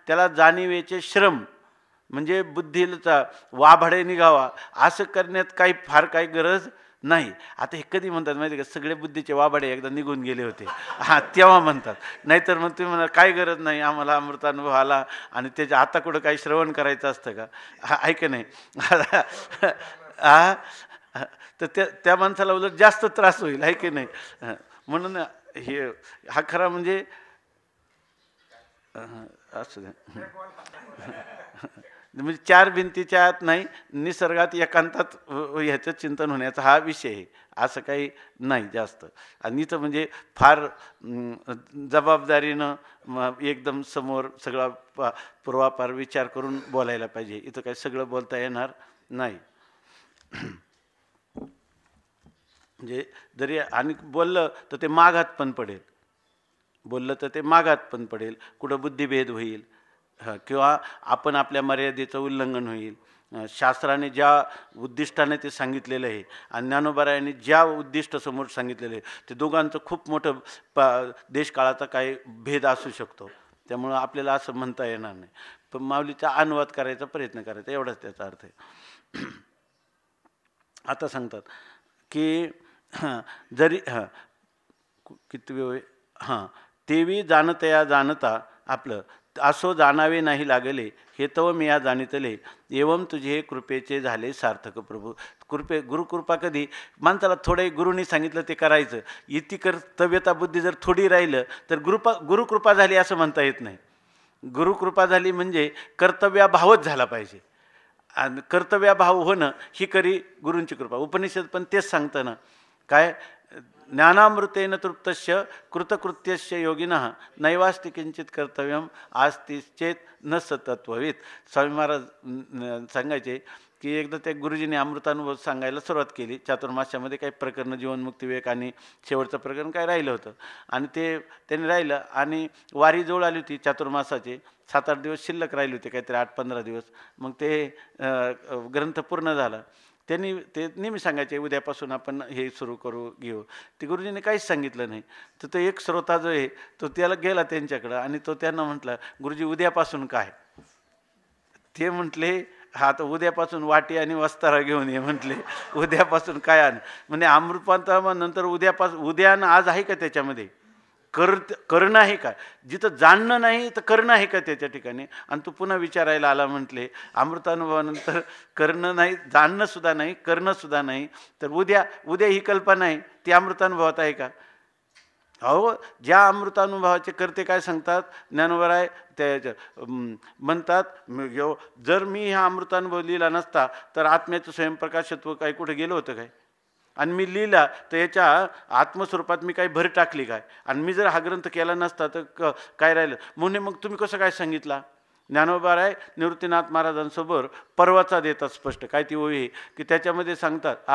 त्याला जाणीवेचे श्रम म्हणजे बुद्धीचा वाभाडे निघावा असं करण्यात काही फार काही गरज नाही. आता हे कधी म्हणतात माहिती का, सगळे बुद्धीचे वाबाडे एकदा निघून गेले होते, तेव्हा म्हणतात. नाहीतर मग तुम्ही म्हणा काय गरज नाही, आम्हाला अमृतानुभव आला आणि त्याच्या आता कुठं काही श्रवण करायचं असतं का, ऐक नाही. तर त्या माणसाला उलट जास्त त्रास होईल, आहे की नाही? म्हणून हे हा खरा म्हणजे असं म्हणजे चार भिंतीच्या आत नाही, निसर्गात एकांतात ह्याचं चिंतन होण्याचा हा विषय आहे, असं काही नाही जास्त. आणि इथं म्हणजे फार जबाबदारीनं एकदम समोर सगळा पूर्वापार विचार करून बोलायला पाहिजे. इथं काही सगळं बोलता येणार नाही. म्हणजे जरी आणि बोललं तर ते मागात पण पडेल, बोललं तर ते मागात पण पडेल, कुठं बुद्धिभेद होईल किंवा आपण आपल्या मर्यादेचं उल्लंघन होईल. शास्त्राने ज्या उद्दिष्टाने ते सांगितलेलं आहे आणि ज्ञानोबारायांनी ज्या उद्दिष्ट समोर सांगितलेलं आहे, ते दोघांचं खूप मोठं देशकाळाचा काही भेद असू शकतो. त्यामुळं आपल्याला असं म्हणता येणार नाही, पण माऊलीचा अनुवाद करायचा प्रयत्न करायचा, एवढाच त्याचा अर्थ आहे. आता सांगतात की जरी किती वेळ तेवी जाणतया जाणता आपलं असो जाणावे नाही लागले, हे तव मी या जाणितले. एवं तुझे कृपेचे झाले सार्थक प्रभू. गुरुकृपा कधी माणसाला थोडे गुरुनी सांगितलं ते करायचं, इति कर्तव्यता बुद्धी जर थोडी राहिलं तर गुरुकृपा झाली असं म्हणता येत नाही. गुरुकृपा झाली म्हणजे कर्तव्याभावच झाला पाहिजे, आणि कर्तव्याभाव होणं ही खरी गुरूंची कृपा. उपनिषद पण तेच सांगतं ना, काय ज्ञानामृतेन तृप्तस्य कृतकृत्यस्य योगिनः नैवास्ति किंचित कर्तव्यम आस्ति चेत न सतत्ववित. स्वामी महाराज सांगायचे की एकदा त्या गुरुजींनी अमृतानुभव सांगायला सुरुवात केली. चातुर्मास्यामध्ये काही प्रकरण जीवनमुक्ती विवेक आणि शेवटचं प्रकरण काय राहिलं होतं, आणि ते त्यांनी राहिलं आणि वारी जवळ आली होती. चातुर्मासाचे 7-8 दिवस शिल्लक राहिले होते, काहीतरी 8-15 दिवस. मग ते ग्रंथ पूर्ण झाला. त्यांनी ते नेहमी सांगायचे उद्यापासून आपण हे सुरू करू घेऊ. ते गुरुजींनी काहीच सांगितलं नाही. तर तो एक श्रोता जो आहे तो त्याला गेला त्यांच्याकडं आणि तो त्यांना म्हटला, गुरुजी उद्यापासून काय? ते म्हटले हा तर उद्यापासून वाटी आणि वस्तारा घेऊन ये म्हटले. उद्यापासून काय आण म्हणजे अमृतपांतानंतर उद्या आणि आज आहे का त्याच्यामध्ये? करणं आहे का? जिथं जाणणं नाही तर करणं आहे का त्याच्या ठिकाणी? आणि तू पुन्हा विचारायला आला म्हटले अमृतानुभवानंतर करणं नाही, जाणणं सुद्धा नाही, करणं सुद्धा नाही, तर उद्या ही कल्पना आहे ती अमृतानुभवात आहे का? अहो, ज्या अमृतानुभवाचे करते काय सांगतात ज्ञानोबाराय, त्या म्हणतात जर मी हा अमृतानुभव लिहिला नसता तर आत्म्याचं स्वयंप्रकाशत्व काय कुठे गेलं होतं काय? आणि मी लिहिला तर याच्या आत्मस्वरूपात मी काही भर टाकली काय? आणि मी जर हा ग्रंथ केला नसता तर काय राहिलं? म्हणून मग तुम्ही कसं काय सांगितला? ज्ञानोबाराय निवृत्तीनाथ महाराजांसमोर परवाचा देतात स्पष्ट काय ती ओवी की त्याच्यामध्ये सांगतात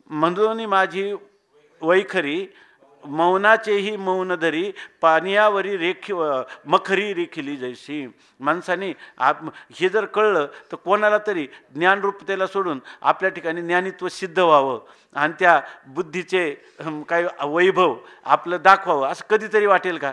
म्हणून माझी वैखरी मौनाचेही मौन धरी पानियावरी मखरी रेखिली जैशी. माणसाने हे जर कळलं तर कोणाला तरी ज्ञानरूपतेला सोडून आपल्या ठिकाणी ज्ञानित्व सिद्ध व्हावं आणि त्या बुद्धीचे काही वैभव आपलं दाखवावं असं कधीतरी वाटेल का?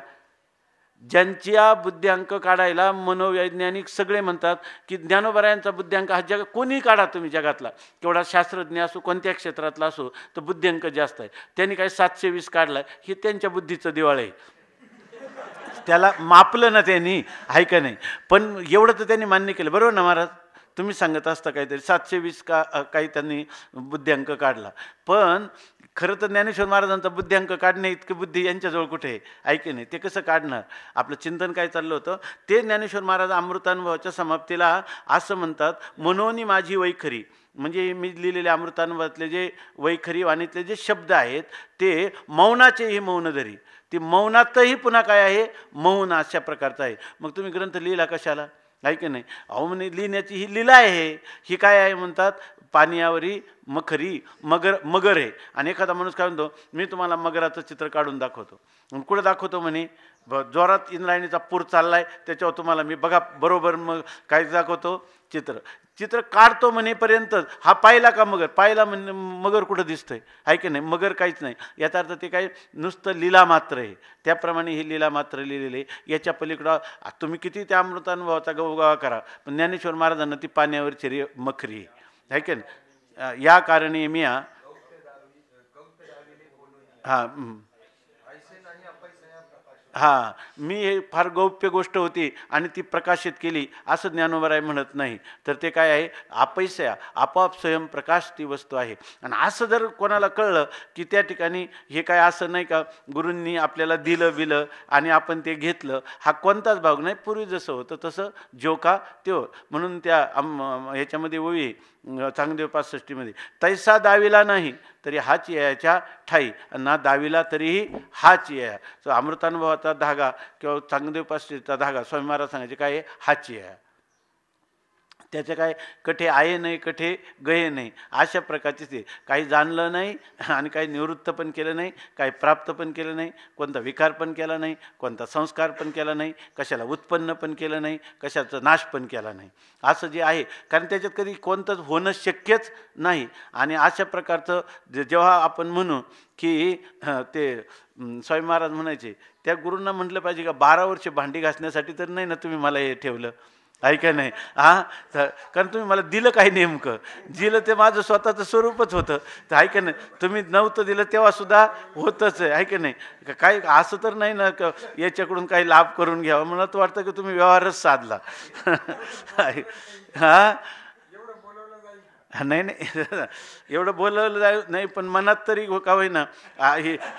ज्यांच्या बुद्ध्यांक काढायला मनोवैज्ञानिक सगळे म्हणतात की ज्ञानोबरायांचा बुद्ध्यांक हा जग कोणी काढा तुम्ही जगातला, केवढा शास्त्रज्ञ असो कोणत्या क्षेत्रातला असो तर बुद्ध्यांक जास्त आहे. त्यांनी काही 720 काढला हे त्यांच्या बुद्धीचं दिवाळ आहे. त्याला मापलं ना त्यांनी, आहे का नाही? पण एवढं तर त्यांनी मान्य केलं, बरोबर ना महाराज? तुम्ही सांगत असता काहीतरी 720 काही त्यांनी बुद्ध्यांक काढला. पण खरं तर ज्ञानेश्वर महाराजांचा बुद्ध्यांक काढणे इतकी बुद्धी यांच्याजवळ कुठे आहे, ऐके नाही? ते कसं काढणार? आपलं चिंतन काय चाललं होतं ते ज्ञानेश्वर महाराज अमृतानुभवाच्या समाप्तीला असं म्हणतात, मनोनी माझी वैखरी. म्हणजे मी लिहिलेले अमृतानुभवातले जे वैखरी वाणीतले जे शब्द आहेत ते मौनाचेही मौन धरी. ती मौनातही पुन्हा काय आहे? मौन अशा प्रकारचं आहे. मग तुम्ही ग्रंथ लिहिला कशाला, आहे की नाही? अहो म्हणे लिहिण्याची ही लीला आहे. ही काय आहे म्हणतात? पानियावरी मखरी मगर आहे. आणि एखादा माणूस काय म्हणतो, मी तुम्हाला मगराचं चित्र काढून दाखवतो. कुठं दाखवतो म्हणे? जोरात इंद्रायणीचा पूर चाललाय त्याच्यावर तुम्हाला मी बघा बरोबर मग काय दाखवतो? चित्र काढतो म्हणेपर्यंत हा पाहिला का मगर? पाहिला म्हणे मगर कुठं दिसतंय, आहे की नाही? मगर काहीच नाही. याचा अर्थ ते काय नुसतं लीला मात्र आहे. त्याप्रमाणे ही लीला मात्र लिहिलेली. याच्या पलीकडं तुम्ही किती त्या अमृतानुभवाचा गवगावा करा, पण ज्ञानेश्वर महाराजांना ती पाण्यावरची मखरी आहे की नाही? या कारणे मी मी हे फार गौप्य गोष्ट होती आणि ती प्रकाशित केली असं ज्ञानोबराय म्हणत नाही. तर ते काय आहे? अपैसया आपोआप स्वयंप्रकाश ती वस्तू आहे. आणि असं जर कोणाला कळलं की त्या ठिकाणी हे काय असं नाही का गुरूंनी आपल्याला दिलं आणि आपण ते घेतलं, हा कोणताच भाग नाही. पूर्वी जसं होतं तसं जो का त्यो. म्हणून त्या ह्याच्यामध्ये ओवी चांगदेव 65 तैसा दाविला नाही तरी हाच याच्या ठाई, ना दाविला तरीही हाच या. तो अमृतानुभवाचा धागा किंवा चांगदेव 65चा धागा स्वामी महाराज सांगायचे काय आहे? हाच या. त्याचे काय कठे आहे नाही कठे गये नाही अशा प्रकारचे ते. काही जाणलं नाही आणि काही निवृत्त पण केलं नाही, काही प्राप्त पण केलं नाही, कोणता विकार पण केला नाही, कोणता संस्कार पण केला नाही, कशाला उत्पन्न पण केलं नाही, कशाचा नाश पण केला नाही. असं जे आहे, कारण त्याच्यात कधी कोणतंच होणं शक्यच नाही. आणि अशा प्रकारचं जेव्हा आपण म्हणू की ते स्वामी महाराज म्हणायचे त्या गुरूंना म्हटलं पाहिजे का 12 वर्ष भांडी घासण्यासाठी तर नाही ना तुम्ही मला हे ठेवलं, आहे का नाही? कारण तुम्ही मला दिलं काय नेमकं? दिलं ते माझं स्वतःचं स्वरूपच होतं, तर आहे का नाही? तुम्ही नव्हतं दिलं तेव्हा सुद्धा होतच आहे का नाही? काय असं तर नाही ना का याच्याकडून काही लाभ करून घ्यावा. मला तर वाटतं की तुम्ही व्यवहारच साधला. नाही एवढं बोलवलं जाय नाही, पण मनात तरी का होईना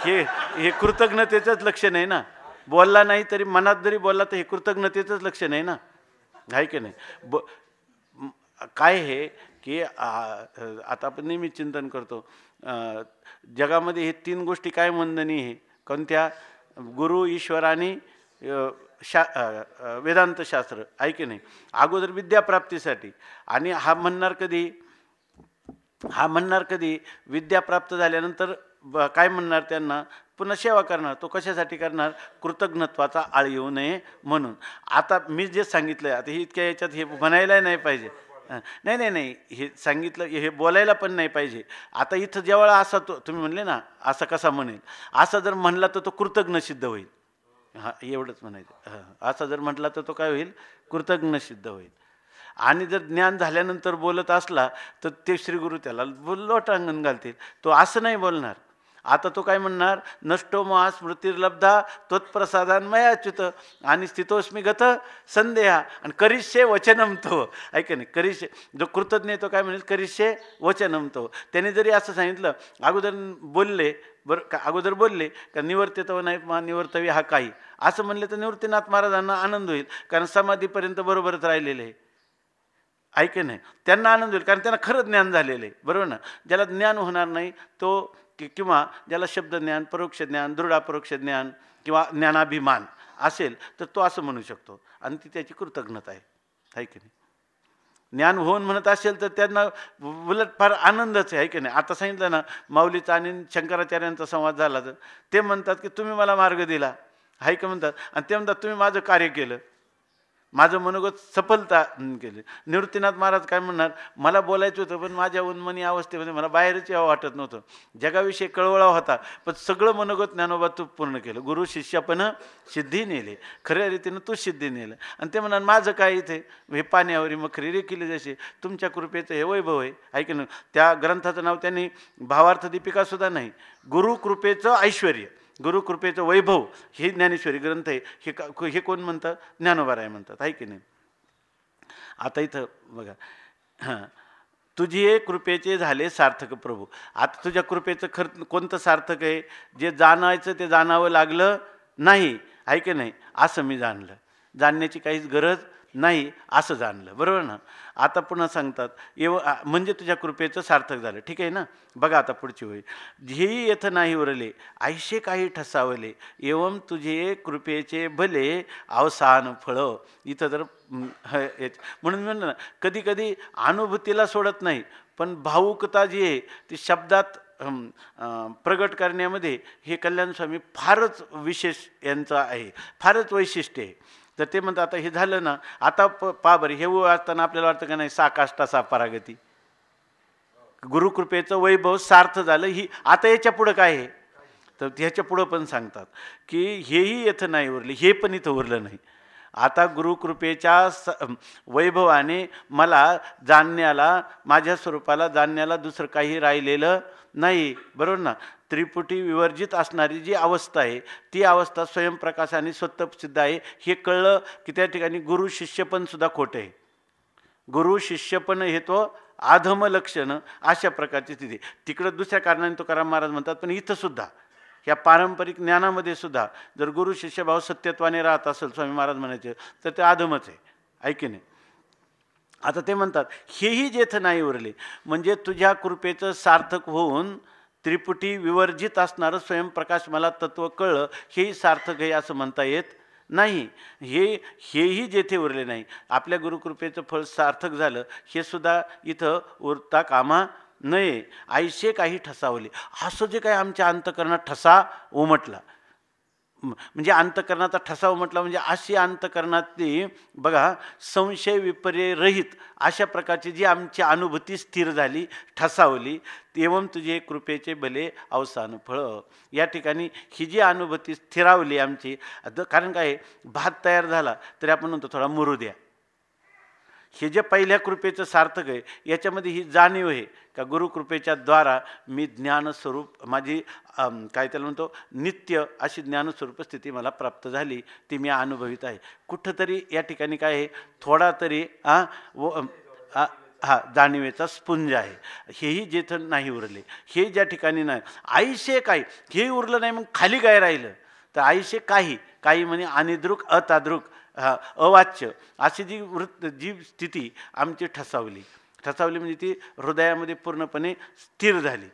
हे कृतज्ञतेचंच लक्षण आहे ना. बोलला नाही तरी मनात जरी बोलला तर हे कृतज्ञतेचंच लक्षण आहे ना, आहे की नाही? काय हे की आता आपण नेहमी चिंतन करतो जगामध्ये हे 3 गोष्टी काय वंदनीय आहे? कोणत्या? गुरु, ईश्वर आणि वेदांत शास्त्र, आहे की नाही? अगोदर विद्याप्राप्तीसाठी. आणि हा म्हणणार कधी विद्या प्राप्त झाल्यानंतर काय म्हणणार? त्यांना पुन्हा सेवा करणार. तो कशासाठी करणार? कृतज्ञत्वाचा आळ येऊ नये म्हणून. आता मी जे सांगितलं आता हे इतक्या याच्यात हे म्हणायला नाही पाहिजे. नाही हे सांगितलं हे बोलायला पण नाही पाहिजे. आता इथं जेव्हा असा तो तुम्ही म्हणले ना असा कसा म्हणेल, असा जर म्हणला तर तो कृतज्ञ सिद्ध होईल. एवढंच म्हणायचं. असा जर म्हटला तर तो काय होईल? कृतज्ञ सिद्ध होईल. आणि जर ज्ञान झाल्यानंतर बोलत असला तर ते श्रीगुरु त्याला लोटांगण घालतील. तो असं नाही बोलणार. आता तो काय म्हणणार? नष्टो महा स्मृतिर्लब्धा त्वत्प्रसादान मयाच्युत आणि स्थितोस्मी गत संदेहा आणि करिष्ये वचनम तो, ऐका नाही? करिष्ये जो कृतज्ञ तो काय म्हणेल? करिष्ये वचनम तो. त्याने जरी असं सांगितलं अगोदर बोलले का निवर्तितव नाही निवर्तवी हा काही असं म्हणले तर निवृत्तीनाथ महाराजांना आनंद होईल, कारण समाधीपर्यंत बरोबरच राहिलेले आहे, ऐके नाही? त्यांना आनंद होईल कारण त्यांना खरं ज्ञान झालेलं आहे, बरोबर ना? ज्याला ज्ञान होणार नाही तो किंवा ज्याला शब्द ज्ञान, परोक्ष ज्ञान, दृढ अपरोक्ष ज्ञान किंवा ज्ञानाभिमान असेल तर तो असं म्हणू शकतो आणि ती त्याची कृतज्ञता आहे, की नाही? ज्ञान होऊन म्हणत असेल तर त्यांना उलट फार आनंदच आहे की नाही. आता सांगितलं ना माऊलीचा आणि शंकराचार्यांचा संवाद झाला, तर ते म्हणतात की तुम्ही मला मार्ग दिला आहे का म्हणतात, आणि ते म्हणतात तुम्ही माझं कार्य केलं, माझं मनोगत सफलता केली. निवृत्तीनाथ महाराज काय म्हणणार, मला बोलायचं होतं पण माझ्या उन्मनी अवस्थेमध्ये मला बाहेरच यावं वाटत नव्हतं, जगाविषयी कळवळा होता, पण सगळं मनोगत ज्ञानोबा तू पूर्ण केलं. गुरु शिष्यापण सिद्धी नेले, खऱ्या रीतीनं तू सिद्धी नेलं. आणि ते म्हणणार माझं काय इथे हे पाण्यावरी मखरी रे केली जशी, तुमच्या कृपेचं हे वैभव आहे की नाही. त्या ग्रंथाचं नाव त्यांनी भावार्थ दीपिकासुद्धा नाही, गुरुकृपेचं ऐश्वर्य, गुरुकृपेचं वैभव हे ज्ञानेश्वरी ग्रंथ आहे. हे कोण म्हणतात, ज्ञानोबाराय म्हणतात आहे की नाही. आता इथं बघा, हां, तुझी कृपेचे झाले सार्थक प्रभू. आता तुझ्या कृपेचं कोणतं सार्थक आहे, जे जाणायचं ते जाणावं लागलं नाही आहे की नाही, असं मी जाणलं, जाणण्याची काहीच गरज नाही असं जाणलं, बरोबर ना. आता पुन्हा सांगतात म्हणजे तुझ्या कृपेचं सार्थक झालं, ठीक आहे ना. बघा आता पुढची होईल, झेही येथ नाही उरले आयशे काही ठसावले, एवम तुझे कृपेचे भले अवसान फळ. इथं जर म्हणून म्हणलं ना, कधी कधी अनुभूतीला सोडत नाही, पण भावुकता जी आहे ती शब्दात प्रगट करण्यामध्ये हे कल्याणस्वामी फारच विशेष यांचं आहे, फारच वैशिष्ट्य आहे. तर ते म्हणतात आता हे झालं ना, आता पा बरं हे वाचताना आपल्याला वाटतं का नाही, साकाष्टा सा परागती, गुरुकृपेचं वैभव सार्थ झालं. ही आता याच्या पुढं काय आहे, तर ह्याच्या पुढं पण सांगतात की हेही इथं नाही उरले, हे पण इथं उरलं नाही. आता गुरुकृपेच्या वैभवाने मला जाणण्याला, माझ्या स्वरूपाला जाणण्याला दुसरं काही राहिलेलं नाही, बरोबर ना. त्रिपुटी विवर्जित असणारी जी अवस्था आहे ती अवस्था स्वयंप्रकाशाने स्वतःसिद्ध आहे. हे कळलं की त्या ठिकाणी गुरु शिष्यपण सुद्धा खोटं आहे. गुरु शिष्यपण हे तो आधम लक्षण अशा प्रकारची स्थिती. तिकडं दुसऱ्या कारणाने तुकाराम महाराज म्हणतात, पण इथं सुद्धा ह्या पारंपरिक ज्ञानामध्ये सुद्धा जर गुरु शिष्यभाव सत्यत्वाने राहत असेल, स्वामी महाराज म्हणायचे, तर ते आधमच आहे, ऐकी नाही. आता ते म्हणतात हेही जेथं नाही उरले, म्हणजे तुझ्या कृपेचं सार्थक होऊन त्रिपुटी विवर्जित असणारं स्वयंप्रकाश मला तत्व कळलं, हेही सार्थक आहे असं म्हणता येत नाही. हेही जेथे उरले नाही, आपल्या गुरुकृपेचं फळ सार्थक झालं हे सुद्धा इथं उरता कामा नये. आयशे काही ठसावले, असं जे काही आमच्या अंतकरणात ठसा उमटला, म्हणजे अंतकरणाचा ठसा उमटला म्हणजे अशी अंतकरणातली बघा संशय विपर्य रहित अशा प्रकारची जी आमची अनुभूती स्थिर झाली, ठसावली, एवम तुझे कृपेचे भले अवसान फळ. या ठिकाणी ही जी अनुभूती स्थिरावली आमची, कारण काय भात तयार झाला तरी आपण म्हणतो थोडा मुरू द्या. हे जे पहिल्या कृपेचं सार्थक आहे याच्यामध्ये ही जाणीव आहे का गुरुकृपेच्या द्वारा मी ज्ञानस्वरूप, माझी काय त्याला म्हणतो नित्य अशी ज्ञानस्वरूप स्थिती मला प्राप्त झाली, ती मी अनुभवित आहे. कुठंतरी या ठिकाणी काय आहे, थोडा तरी जाणीवेचा स्पुंज आहे. हेही जेथं नाही उरले, हे ज्या ठिकाणी नाही, आईशे काही हे उरलं नाही, मग खाली काय राहिलं, तर आईशे काही म्हणे अनिद्रुक अताद्रुक अवाच्य अशी जी स्थिती आमची ठसावली म्हणजे ती हृदयामध्ये पूर्णपणे स्थिर झाली,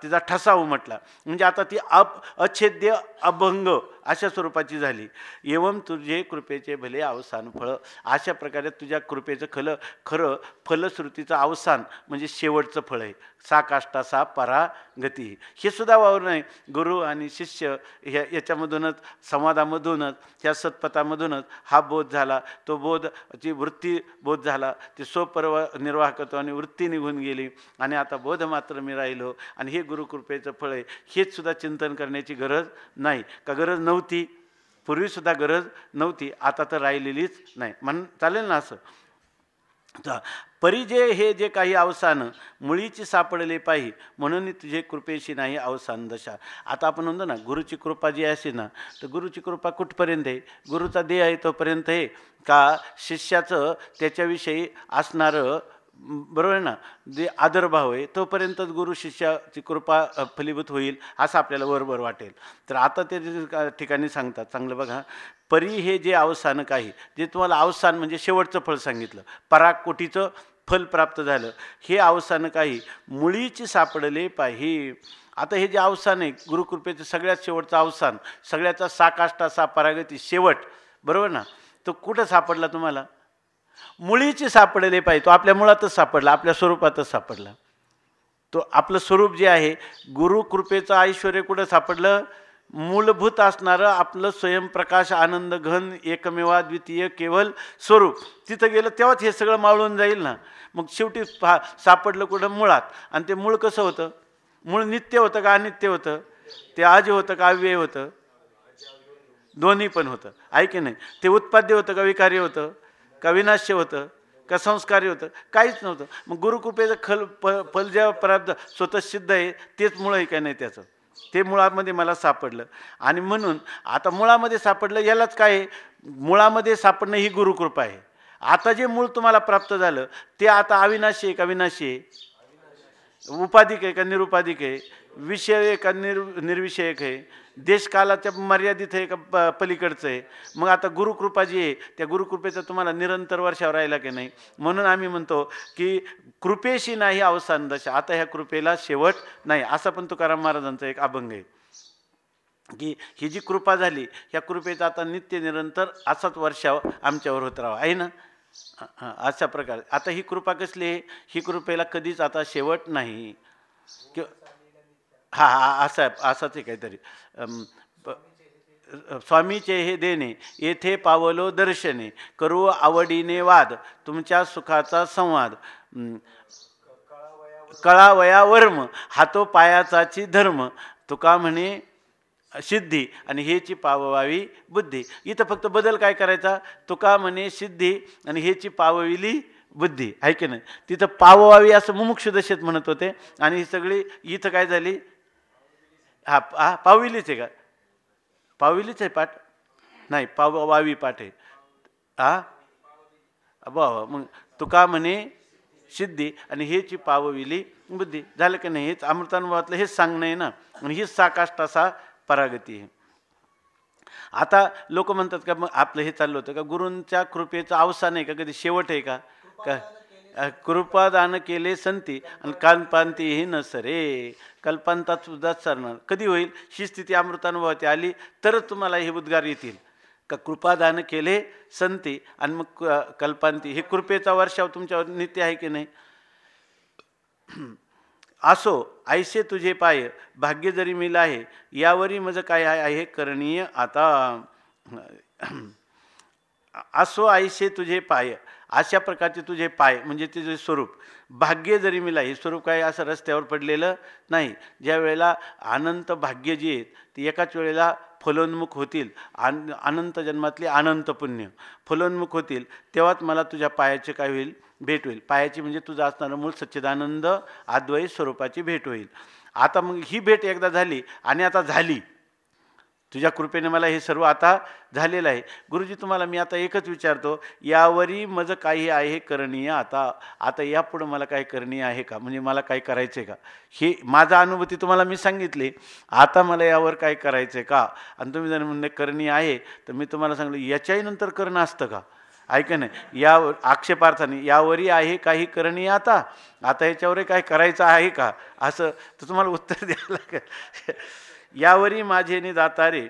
तिचा ठसा उमटला, म्हणजे आता ती अछेद्य अभंग अशा स्वरूपाची झाली. एवम तुझे कृपेचे भले अवसान फळ. अशा प्रकारे तुझ्या कृपेचं खरं फलश्रुतीचं अवसान म्हणजे शेवटचं फळ आहे. साकाष्टा सा परागती. हे सुद्धा वावर नाही. गुरु आणि शिष्य याच्यामधूनच, संवादामधूनच, ह्या सत्पथामधूनच हा बोध झाला. तो बोधची वृत्ती बोध झाला, ते स्वपर्व निर्वाह करतो आणि वृत्ती निघून गेली आणि आता बोध मात्र मी राहिलो. आणि हे गुरुकृपेचं फळ आहे. हेच सुद्धा चिंतन करण्याची गरज नाही का? गरज नव्हती, पूर्वीसुद्धा गरज नव्हती, आता तर राहिलेलीच नाही चालेल ना असं. परिजे हे जे काही अवसान मुळीची सापडले पाही, म्हणून तुझे कृपेशी नाही अवसान दशा. आता आपण म्हणतो ना गुरुची कृपा जी असे ना, तर गुरुची कृपा कुठपर्यंत आहे? गुरुचा देह आहे तोपर्यंत आहे का शिष्याचं त्याच्याविषयी असणारं, बरोबर आहे ना, जे आदरभाव आहे तोपर्यंतच गुरु शिष्याची कृपा फलीभूत होईल असं आपल्याला बरोबर वाटेल. तर आता ते ठिकाणी सांगतात, चांगलं बघा, परी हे जे अवसान काही, जे तुम्हाला अवसान म्हणजे शेवटचं फळ सांगितलं, पराकोटीचं फल प्राप्त झालं, हे अवसान काही मुळीची सापडले पाही. आता हे जे अवसान आहे गुरुकृपेचं सगळ्यात शेवटचं अवसान, सगळ्याचा साकाष्टा सा परागती शेवट, बरोबर ना, तो कुठं सापडला तुम्हाला? मुळीची सापडले पाहिजे. तो आपल्या मुळातच सापडला, आपल्या स्वरूपातच सापडला. तो आपलं स्वरूप जे आहे, गुरुकृपेचं ऐश्वर कुठं सापडलं? मूलभूत असणारं आपलं स्वयंप्रकाश आनंद घन एकमेवा द्वितीय केवळ स्वरूप तिथं गेलं तेव्हाच हे सगळं मावळून जाईल ना. मग शेवटी सापडलं कुठं? मुळात. आणि ते मूळ कसं होतं? मूळ नित्य होतं का अनित्य होतं? ते आज होतं का अव्यय होतं? दोन्ही पण होतं, आहे की नाही? ते उत्पाद्य होतं का विकार्य होतं? का विनाश्य होतं? का संस्कारी होतं? काहीच नव्हतं. मग गुरुकृपेचं फल जेव्हा प्राप्त स्वतः सिद्ध आहे तेच मुळ आहे का नाही त्याचं? ते मुळामध्ये मला सापडलं. आणि म्हणून आता मुळामध्ये सापडलं, यालाच काय आहे? मुळामध्ये सापडणं ही गुरुकृपा आहे. आता जे मूळ तुम्हाला प्राप्त झालं ते आता अविनाशी आहे का विनाशी आहे? उपाधिक आहे का निरुपाधिक आहे? विषय आहे का निर्विषयक आहे? देशकालाच्या मर्यादित आहे का पलीकडचं आहे? मग आता गुरुकृपा जी आहे त्या गुरुकृपेचा तुम्हाला निरंतर वर्षावर राहिला की नाही? म्हणून आम्ही म्हणतो की कृपेशी नाही अवसान दशा, आता ह्या कृपेला शेवट नाही. असा पण तुकाराम महाराजांचा एक अभंग आहे की ही जी कृपा झाली ह्या कृपेचा आता नित्य निरंतर असाच वर्षावर आमच्यावर होत राहावा, आहे ना. अशा प्रकारे आता ही कृपा कसली आहे? ही कृपेला कधीच आता शेवट नाही. हा हा असं असंच आहे काहीतरी. स्वामीचे हे देणे येथे पावलो दर्शने, करू आवडीने वाद तुमच्या सुखाचा संवाद, कळावया वर्म हातो पायाचाची धर्म, तुका म्हणे सिद्धी आणि हेची पाववावी बुद्धी. इथं फक्त बदल काय करायचा? तुका म्हणे सिद्धी आणि हेची पावविली बुद्धी, आहे की नाही? तिथं पाववावी असं मुमुक्षु दशेत म्हणत होते आणि ही सगळी इथं काय झाली? हा पावविलीच आहे का? पावविलीच आहे पाठ? नाही, पाववावी पाठ आहे. मग तुका म्हणे सिद्धी आणि हेची पावविली बुद्धी, झालं की नाही? हेच अमृतानुभवातलं हेच सांगणं आहे ना. आणि हीच साकाष्टासा परागती आहे. आता लोक म्हणतात का मग आपलं हे चाललं होतं का गुरूंच्या कृपेचं अवसान आहे का? कधी शेवट आहे का? कृपादान केले संती आणि कल्पांतीही न सरे, कल्पांतात सुद्धा सरणार कधी होईल? ही स्थिती अमृतानुभवाती आली तरच तुम्हाला हे उद्गार येतील का कृपादान केले संती आणि मग कल्पांती. हे कृपेचा वर्षाव तुमच्यावर नित्य आहे की नाही? असो ऐसे तुझे पाय भाग्य जरी मिला आहे, यावरी मज काय आहे करणीय आता. असो ऐसे तुझे पाय, अशा प्रकारचे तुझे पाय म्हणजे तुझे स्वरूप. भाग्य जरी मिला, हे स्वरूप काय असं रस्त्यावर पडलेलं नाही. ज्या वेळेला अनंत भाग्य जी आहेत ती एकाच वेळेला फलोन्मुख होतील, अनंत जन्मातली अनंत पुण्य फलोन्मुख होतील, तेव्हाच मला तुझ्या पायाचे काय होईल? भेट होईल. पायाची म्हणजे तुझं असणारं मूळ सच्चिदानंद अद्वैत स्वरूपाची भेट होईल. आता मग ही भेट एकदा झाली आणि आता झाली तुझ्या कृपेने मला हे सर्व आता झालेलं आहे. गुरुजी तुम्हाला मी आता एकच विचारतो, यावरी मज काही आहे करणीय आता. आता यापुढं मला काही करणीय आहे का? म्हणजे मला काही करायचं आहे का? हे माझा अनुभूती तुम्हाला मी सांगितली. आता मला यावर काय करायचं आहे का? आणि तुम्ही जर म्हणणे करणीय आहे तर मी तुम्हाला सांगलो याच्याही नंतर करणं असतं का? ऐका नाही, या आक्षेपार्थाने यावरी आहे काही करणीय आता, आता याच्यावरही काय करायचं आहे का? असं तर तुम्हाला उत्तर द्यायला लागेल. यावरी माझे दातारे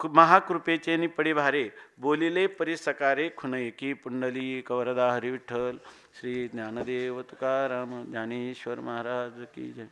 महाकृपेचे पडी भारे, बोलिले परिसकारे खुनयकी पुंडली कवरदा हरी विठ्ठल. श्री ज्ञानदेव तुकाराम ज्ञानेश्वर महाराज की जय.